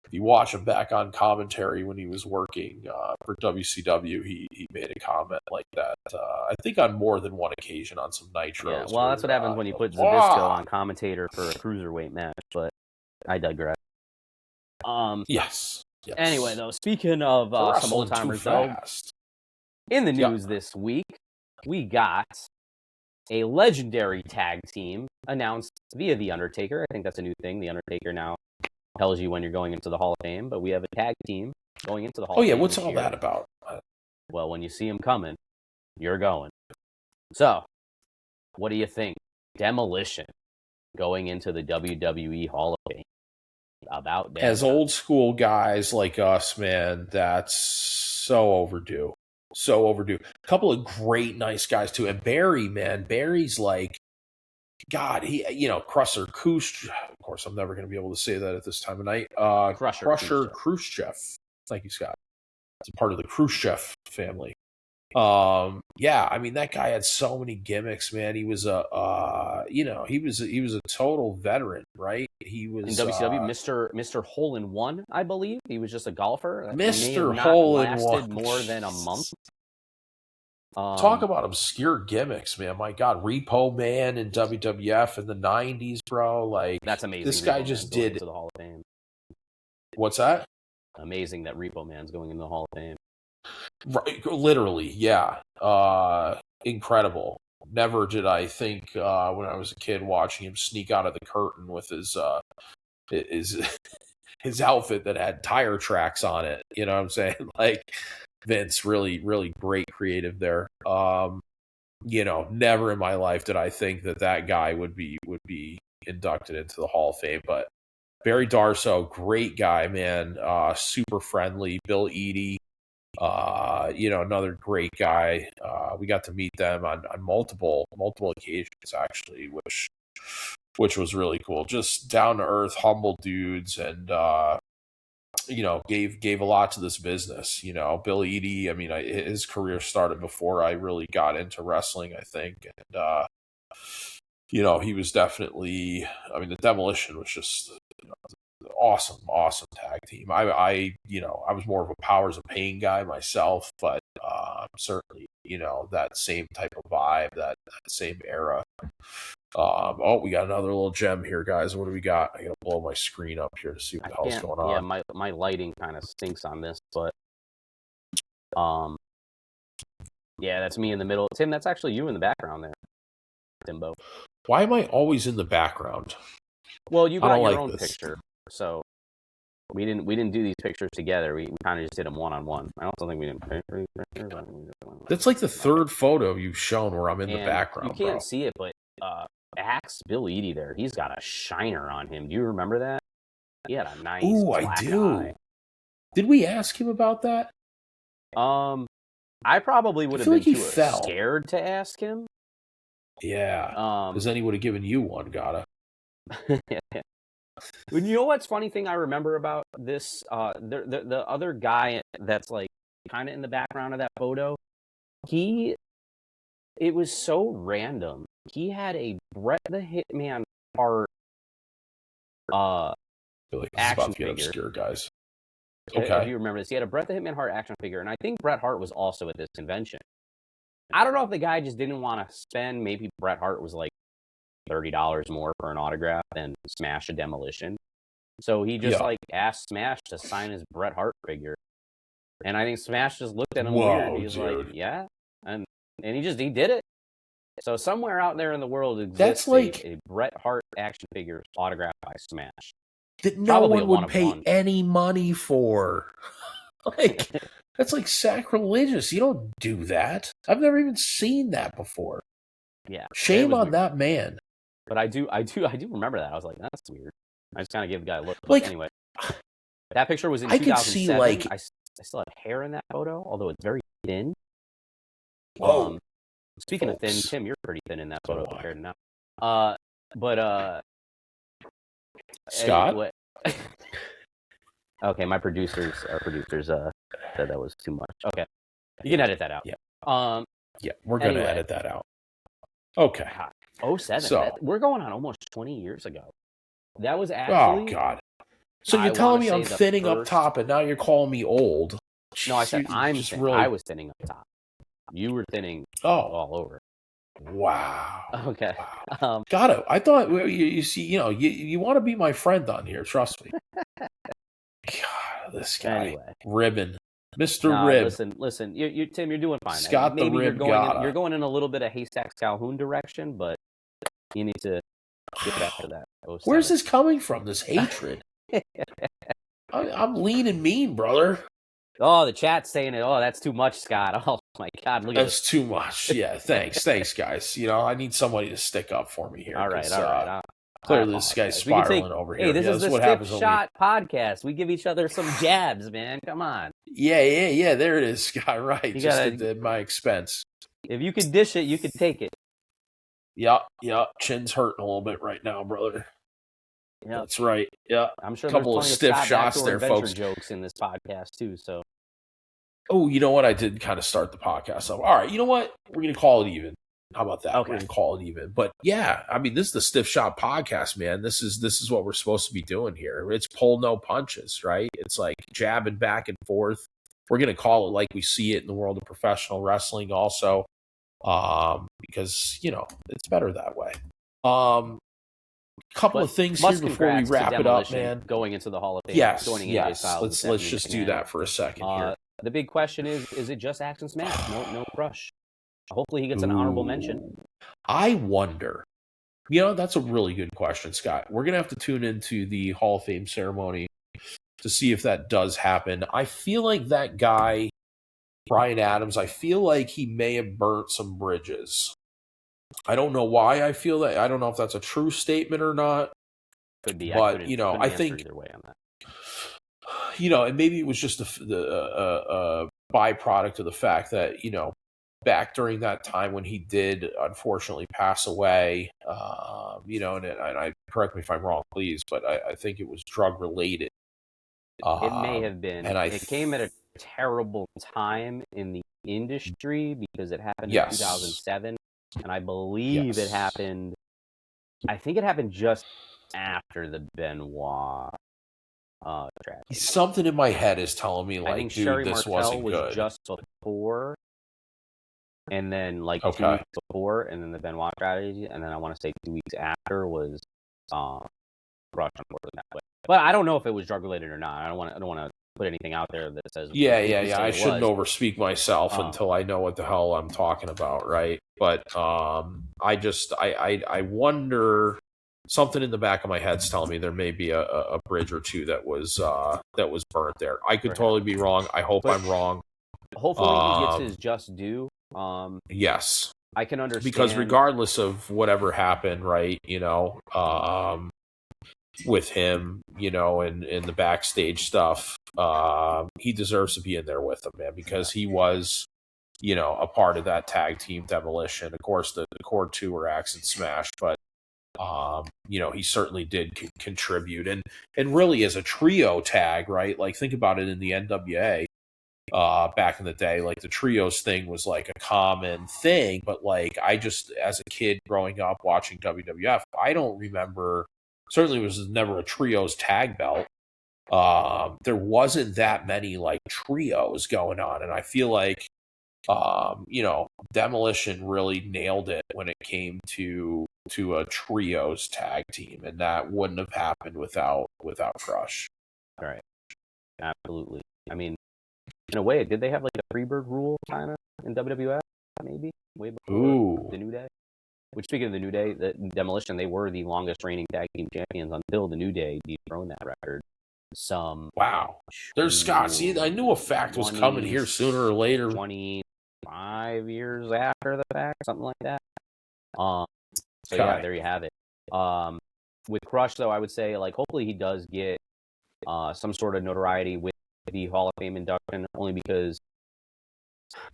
If you watch him back on commentary when he was working for WCW, he made a comment like that. I think on more than one occasion on some Nitros. Yeah, well, that's what happens when you put Zbyszko on commentator for a cruiserweight match. But I digress. Yes. Anyway, though, speaking of some old timers, though, in the news this week, we got a legendary tag team announced via The Undertaker. I think that's a new thing. The Undertaker now tells you when you're going into the Hall of Fame, but we have a tag team going into the Hall of Fame. Oh, yeah, what's all that about? Well, when you see them coming, you're going. So, what do you think? Demolition going into the WWE Hall of Fame. About that. As old school guys like us, man, that's so overdue. So overdue. A couple of great, nice guys, too. And Barry, man, Barry's like, God, Crusher Khrushchev. Of course, I'm never going to be able to say that at this time of night. Crusher Khrushchev. Thank you, Scott. It's a part of the Khrushchev family. Yeah, I mean, that guy had so many gimmicks, man. He was he was a total veteran, right? He was in WCW, Mr. Hole in One, I believe. He was just a golfer. Mr. Hole in One more than a month. Talk about obscure gimmicks, man. My God, Repo Man in WWF in the 90s, bro. Like, that's amazing. This guy just did into the Hall of Fame. What's that? Amazing that Repo Man's going into the Hall of Fame. Right, literally, yeah. Incredible. Never did I think when I was a kid watching him sneak out of the curtain with his his outfit that had tire tracks on it. You know what I'm saying? Like, Vince, really, really great creative there. Never in my life did I think that guy would be inducted into the Hall of Fame. But Barry Darsow, great guy, man. Super friendly. Bill Eadie. Another great guy. We got to meet them on multiple occasions, actually, which was really cool. Just down to earth, humble dudes, and gave a lot to this business. Bill Eadie. I mean, his career started before I really got into wrestling, I think, and he was definitely. I mean, the Demolition was just. Awesome tag team. I was more of a Powers of Pain guy myself, but certainly, that same type of vibe, that same era. We got another little gem here, guys. What do we got? I gotta blow my screen up here to see what the hell's going on. Yeah, my lighting kind of stinks on this, but yeah, that's me in the middle. Tim, that's actually you in the background there, Timbo. Why am I always in the background? Well, you got your own picture. So we didn't do these pictures together. We kind of just did them one-on-one. I also think we didn't pay for these pictures. That's like the third photo you've shown where I'm in the background. You can't see it, but Bill Eadie there, he's got a shiner on him. Do you remember that? He had a nice black eye. Did we ask him about that? I probably would have been too scared to ask him. Yeah. Because then he would have given you one, gotta. You know what's funny thing I remember about this? The other guy that's like kind of in the background of that photo, it was so random. He had a Bret the Hitman Hart I feel like this is action about to get figure. obscure, guys. If you remember this, he had a Bret the Hitman Hart action figure, and I think Bret Hart was also at this convention. I don't know if the guy just didn't want to spend. Maybe Bret Hart was like $30 more for an autograph than Smash a Demolition. So he just asked Smash to sign his Bret Hart figure. And I think Smash just looked at him weird. He's like, yeah. And he did it. So somewhere out there in the world exists a Bret Hart action figure autographed by Smash. That no one would pay any money for. Like, that's like sacrilegious. You don't do that. I've never even seen that before. Yeah. Shame on that man. But I do remember that. I was like, that's weird. I just kind of gave the guy a look. But anyway, that picture was in 2007. I could see I still have hair in that photo, although it's very thin. Whoa. Speaking of thin, Tim, you're pretty thin in that photo compared to now. Scott? Anyway. Okay, our producers said that was too much. Okay. You can edit that out. Yeah. We're going to edit that out. Okay. 07. So, we're going on almost 20 years ago. That was actually... Oh, God. So you're telling me I'm thinning up top, and now you're calling me old? No, I said I was thinning up top. You were thinning all over. Wow. Okay. Wow. Got it. I thought you see, you want to be my friend on here. Trust me. God, this guy. Anyway. Ribbon. Mr. Rib. Listen. You Tim, you're doing fine. Scott the Rib. You're going in a little bit of Haystacks Calhoun direction, but you need to get back to that. 07. Where's this coming from? This hatred. I'm lean and mean, brother. Oh, the chat's saying it. Oh, that's too much, Scott. Oh my God, look at that's too much. Yeah, thanks, guys. I need somebody to stick up for me here. All right. Clearly, this guy's spiraling over here. Hey, this is the Stiff Shot podcast. We give each other some jabs, man. Come on. Yeah. There it is, Scott. Right, just at my expense. If you could dish it, you could take it. Yeah. Chin's hurting a little bit right now, brother. Yeah, that's right. Yeah, I'm sure a couple of stiff shots there, folks. Jokes in this podcast too. So, oh, you know what? I did kind of start the podcast off. All right, you know what? We're gonna call it even. How about that? Okay. We're gonna call it even. But yeah, I mean, this is the Stiff Shot podcast, man. This is what we're supposed to be doing here. It's pull no punches, right? It's like jabbing back and forth. We're gonna call it like we see it in the world of professional wrestling, also, because it's better that way. Couple of things here before we wrap it up, man. Going into the Hall of Fame. Yes. Let's just do that for a second here. The big question is it just Action Smash? No crush. Hopefully he gets an honorable mention. I wonder. That's a really good question, Scott. We're going to have to tune into the Hall of Fame ceremony to see if that does happen. I feel like that guy, Bryan Adams, I feel like he may have burnt some bridges. I don't know why I feel that. I don't know if that's a true statement or not. Could be. But, I think either way on that. And maybe it was just a byproduct of the fact that, back during that time when he did unfortunately pass away, and I correct me if I'm wrong, please, but I think it was drug related. It may have been. And it came at a terrible time in the industry because it happened in 2007. And I believe it happened. I think it happened just after the Benoit tragedy. Something in my head is telling me, like, dude, Sherry this Martel wasn't was good. Just before, and then 2 weeks before, and then the Benoit tragedy, and then I want to say 2 weeks after was Rush that way. But I don't know if it was drug related or not. I don't want to put anything out there that says I shouldn't overspeak myself until I know what the hell I'm talking about, right? But I wonder, something in the back of my head's telling me there may be a bridge or two that was burnt there. I could totally be wrong. I hope I'm wrong. Hopefully he gets his just due. Yes, I can understand, because regardless of whatever happened, right? With him, and the backstage stuff, he deserves to be in there with them, man, because he was, a part of that tag team Demolition. Of course, the core two were Axe and Smash, but he certainly did contribute, and really as a trio tag, right? Like, think about it in the NWA. Back in the day, like the trios thing was like a common thing, but like I just, as a kid growing up watching WWF, I don't remember. Certainly, was never a trios tag belt. there wasn't that many like trios going on, and I feel like Demolition really nailed it when it came to a trios tag team, and that wouldn't have happened without Crush. All right, absolutely. I mean, in a way, did they have like a Freebird rule kind of in WWF? Maybe way before the New Day. Which, speaking of the New Day, the Demolition, they were the longest reigning tag team champions until the New Day dethroned that record. Wow. There's Scott. See, I knew a fact was coming here sooner or later. 25 years after the fact, something like that. Yeah, there you have it. With Crush, though, I would say, like, hopefully he does get some sort of notoriety with the Hall of Fame induction, only because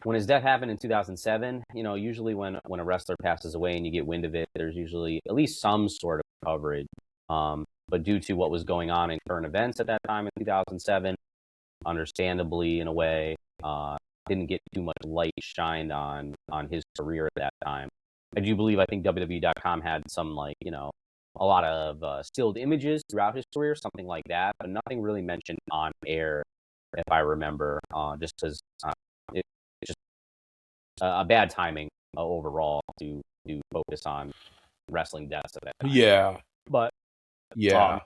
when his death happened in 2007, usually when a wrestler passes away and you get wind of it, there's usually at least some sort of coverage. But due to what was going on in current events at that time in 2007, understandably, in a way, didn't get too much light shined on his career at that time. I think WWE.com had some, like, a lot of stilled images throughout his career, something like that, but nothing really mentioned on air, if I remember, just because it's just a bad timing overall to focus on wrestling deaths at that time. Yeah. But yeah.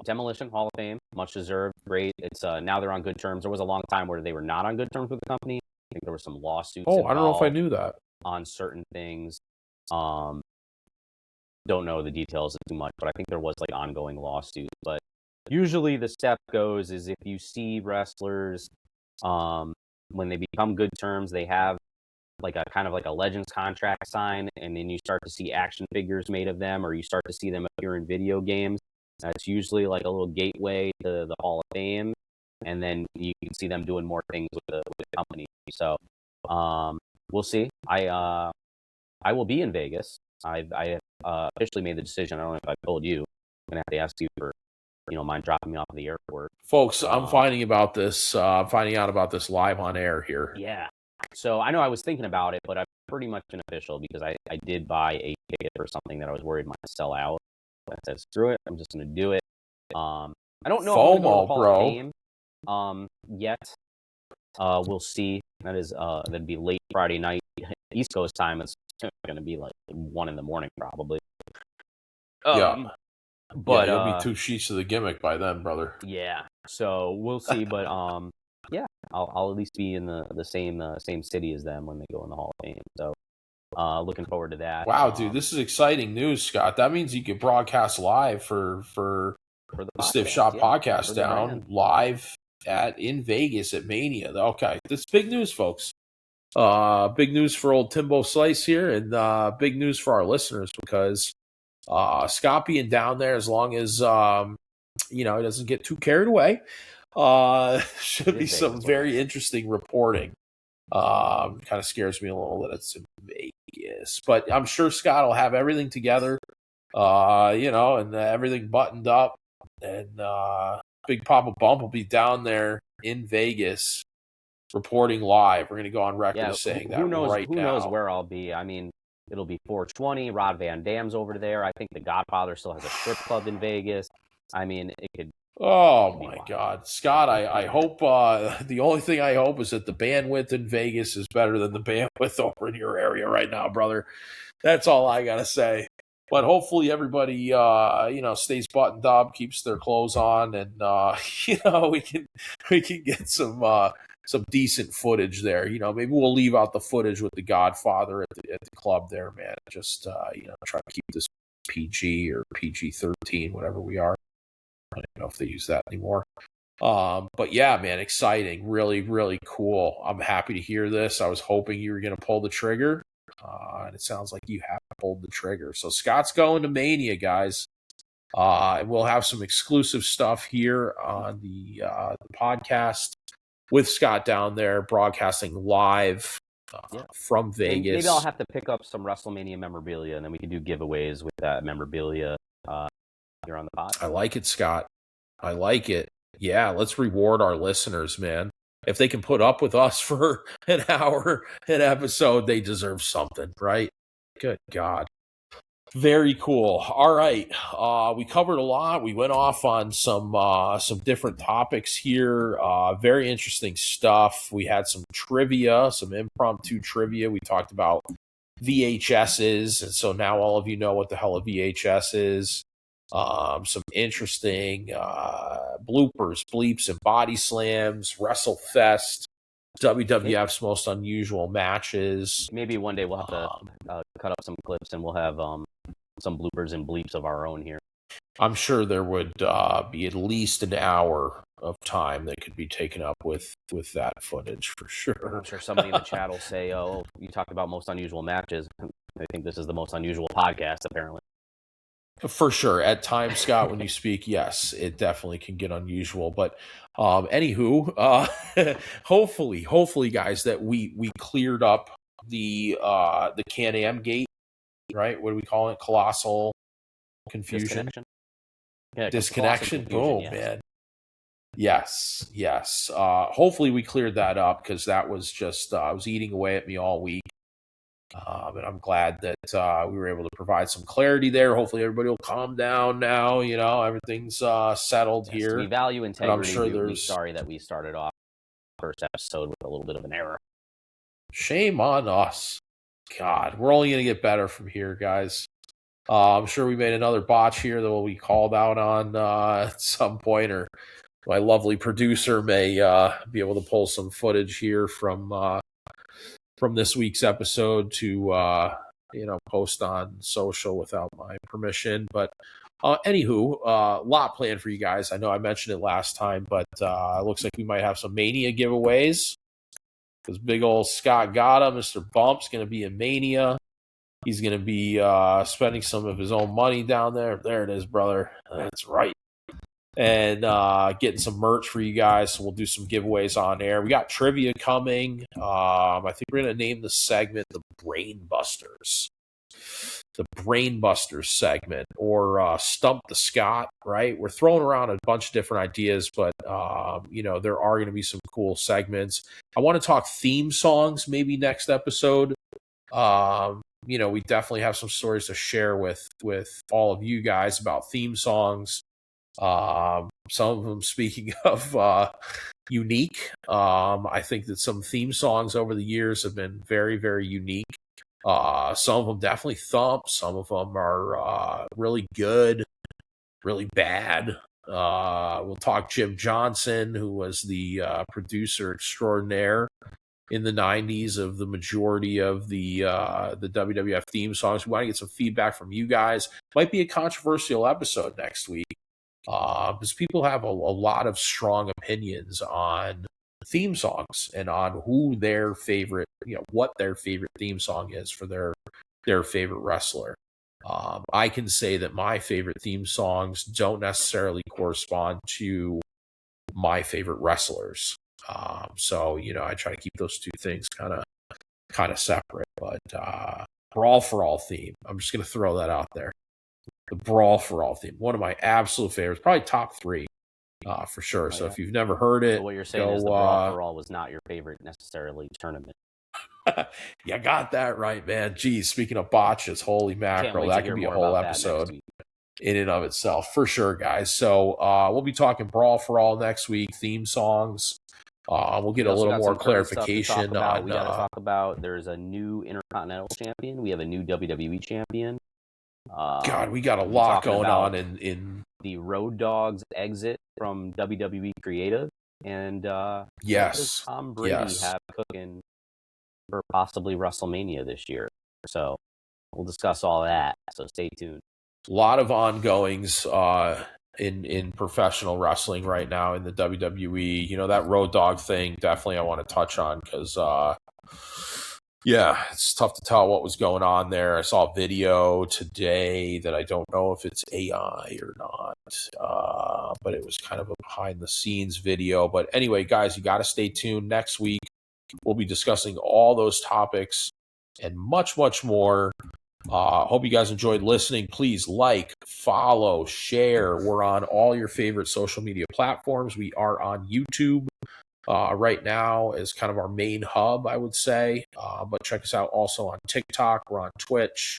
Demolition, Hall of Fame, much deserved, great. It's now they're on good terms. There was a long time where they were not on good terms with the company. I think there were some lawsuits. Oh, I don't know if I knew that. On certain things. Don't know the details too much, but I think there was like ongoing lawsuits. But usually the step goes is if you see wrestlers, when they become good terms, they have like a kind of like a Legends contract sign, and then you start to see action figures made of them, or you start to see them appear in video games. That's usually like a little gateway to the Hall of Fame, and then you can see them doing more things with the company. So we'll see. I will be in Vegas. I officially made the decision. I don't know if I told you. I'm gonna have to ask you for mind dropping me off at the airport. Folks, I'm finding out about this live on air here. Yeah. So I know I was thinking about it, but I'm pretty much an official because I did buy a ticket for something that I was worried might sell out. I said, screw it. I'm just going to do it. I don't know FOMO, if I'm going to bro. Fame, yet. We'll see. That'd be late Friday night. East Coast time. It's going to be like 1 a.m. probably. Yeah. But you'll be 2 sheets of the gimmick by then, brother. Yeah. So we'll see. But yeah, I'll at least be in the same city as them when they go in the Hall of Fame. So looking forward to that. Wow, dude, this is exciting news, Scott. That means you could broadcast live for the Stiff Shot podcast down live in Vegas at Mania. Okay, this is big news, folks. Big news for old Timbo Slice here, and big news for our listeners because Scott being down there, as long as he doesn't get too carried away, should be some very interesting reporting. Kind of scares me a little that it's in Vegas, but I'm sure Scott will have everything together, and everything buttoned up, and Big Poppa Bump will be down there in Vegas reporting live. We're going to go on record as saying that right now. Who knows where I'll be? I mean, it'll be 420. Rod Van Dam's over there. I think the Godfather still has a strip club in Vegas. I mean, it could. Oh my God, Scott! I hope the only thing I hope is that the bandwidth in Vegas is better than the bandwidth over in your area right now, brother. That's all I gotta say. But hopefully everybody, stays buttoned up, keeps their clothes on, and we can get some decent footage there. Maybe we'll leave out the footage with the Godfather at the club there, man. Just try to keep this PG or PG-13, whatever we are. I don't know if they use that anymore. But yeah, man, exciting. Really, really cool. I'm happy to hear this. I was hoping you were going to pull the trigger. And it sounds like you have pulled the trigger. So Scott's going to Mania, guys. And we'll have some exclusive stuff here on the podcast with Scott down there broadcasting live from Vegas. Maybe I'll have to pick up some WrestleMania memorabilia, and then we can do giveaways with that memorabilia. You're on the pod. I like it, Scott. I like it. Yeah, let's reward our listeners, man. If they can put up with us for an hour an episode, they deserve something, right? Good God. Very cool. All right. We covered a lot. We went off on some different topics here. Very interesting stuff. We had some trivia, some impromptu trivia. We talked about VHSs, and so now all of you know what the hell a VHS is. Some interesting bloopers, bleeps, and body slams, WrestleFest, WWF's most unusual matches. Maybe one day we'll have to cut up some clips and we'll have some bloopers and bleeps of our own here. I'm sure there would be at least an hour of time that could be taken up with that footage for sure. I'm sure somebody in the chat will say, "Oh, you talked about most unusual matches." I think this is the most unusual podcast, apparently. For sure. At times, Scott, when you speak, yes, it definitely can get unusual. But anywho, hopefully, guys, that we cleared up the Can-Am gate, right? What do we call it? Colossal confusion. Disconnection. Yeah, Disconnection. Boom, yes. Man. Yes. Hopefully we cleared that up, because that was just I was eating away at me all week. And I'm glad that we were able to provide some clarity there. Hopefully everybody will calm down now. You know, everything's settled here. We value integrity. I'm sure we're sorry that we started off the first episode with a little bit of an error. Shame on us. God, we're only going to get better from here, guys. I'm sure we made another botch here that will be called out on at some point, or my lovely producer may be able to pull some footage here from this week's episode to post on social without my permission. But anywho, a lot planned for you guys. I know I mentioned it last time, but it looks like we might have some Mania giveaways, because big old Scott Gata, Mr. Bump's going to be in Mania. He's going to be spending some of his own money down there. There it is, brother. That's right. And getting some merch for you guys. So we'll do some giveaways on air. We got trivia coming. I think we're going to name the segment the Brain Busters. The Brain Busters segment, or Stump the Scott, right? We're throwing around a bunch of different ideas, but, there are going to be some cool segments. I want to talk theme songs maybe next episode. We definitely have some stories to share with all of you guys about theme songs. Some of them, speaking of unique, I think that some theme songs over the years have been very, very unique. Some of them definitely thump. Some of them are really good, really bad. We'll talk Jim Johnson, who was the producer extraordinaire in the 90s of the majority of the WWF theme songs. We want to get some feedback from you guys. Might be a controversial episode next week, because people have a lot of strong opinions on theme songs and on who their favorite, what their favorite theme song is for their favorite wrestler. I can say that my favorite theme songs don't necessarily correspond to my favorite wrestlers. So I try to keep those two things kind of separate. But Brawl for All theme, I'm just going to throw that out there. The Brawl for All theme, one of my absolute favorites, probably top 3 for sure. So if you've never heard it, so what you're saying is the Brawl for All was not your favorite necessarily tournament. You got that right, man. Geez, speaking of botches, holy mackerel, that could be a whole episode in and of itself, for sure, guys. So we'll be talking Brawl for All next week, theme songs. We'll get a little more clarification on. We got to talk about. There's a new Intercontinental Champion. We have a new WWE Champion. God, we got a lot going on in the Road Dogg's exit from WWE Creative, and what does Tom Brady have cooking for possibly WrestleMania this year? So we'll discuss all that. So stay tuned. A lot of ongoings in professional wrestling right now in the WWE. That Road Dogg thing, definitely I want to touch on, because it's tough to tell what was going on there. I saw a video today that I don't know if it's AI or not, but it was kind of a behind the scenes video. But anyway, guys, you got to stay tuned. Next week we'll be discussing all those topics and much, much more. Hope you guys enjoyed listening. Please like, follow, share. We're on all your favorite social media platforms. We are on YouTube right now as kind of our main hub, I would say. But check us out also on TikTok. We're on Twitch.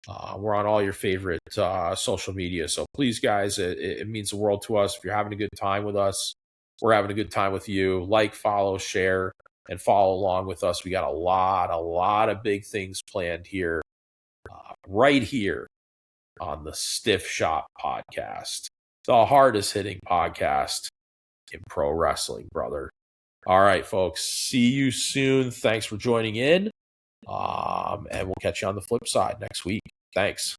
We're on all your favorite social media. So please, guys, it means the world to us. If you're having a good time with us, we're having a good time with you. Like, follow, share, and follow along with us. We got a lot of big things planned here, right here on the Stiff Shot Podcast, the hardest hitting podcast in pro wrestling, brother. All right, folks. See you soon. Thanks for joining in. And we'll catch you on the flip side next week. Thanks.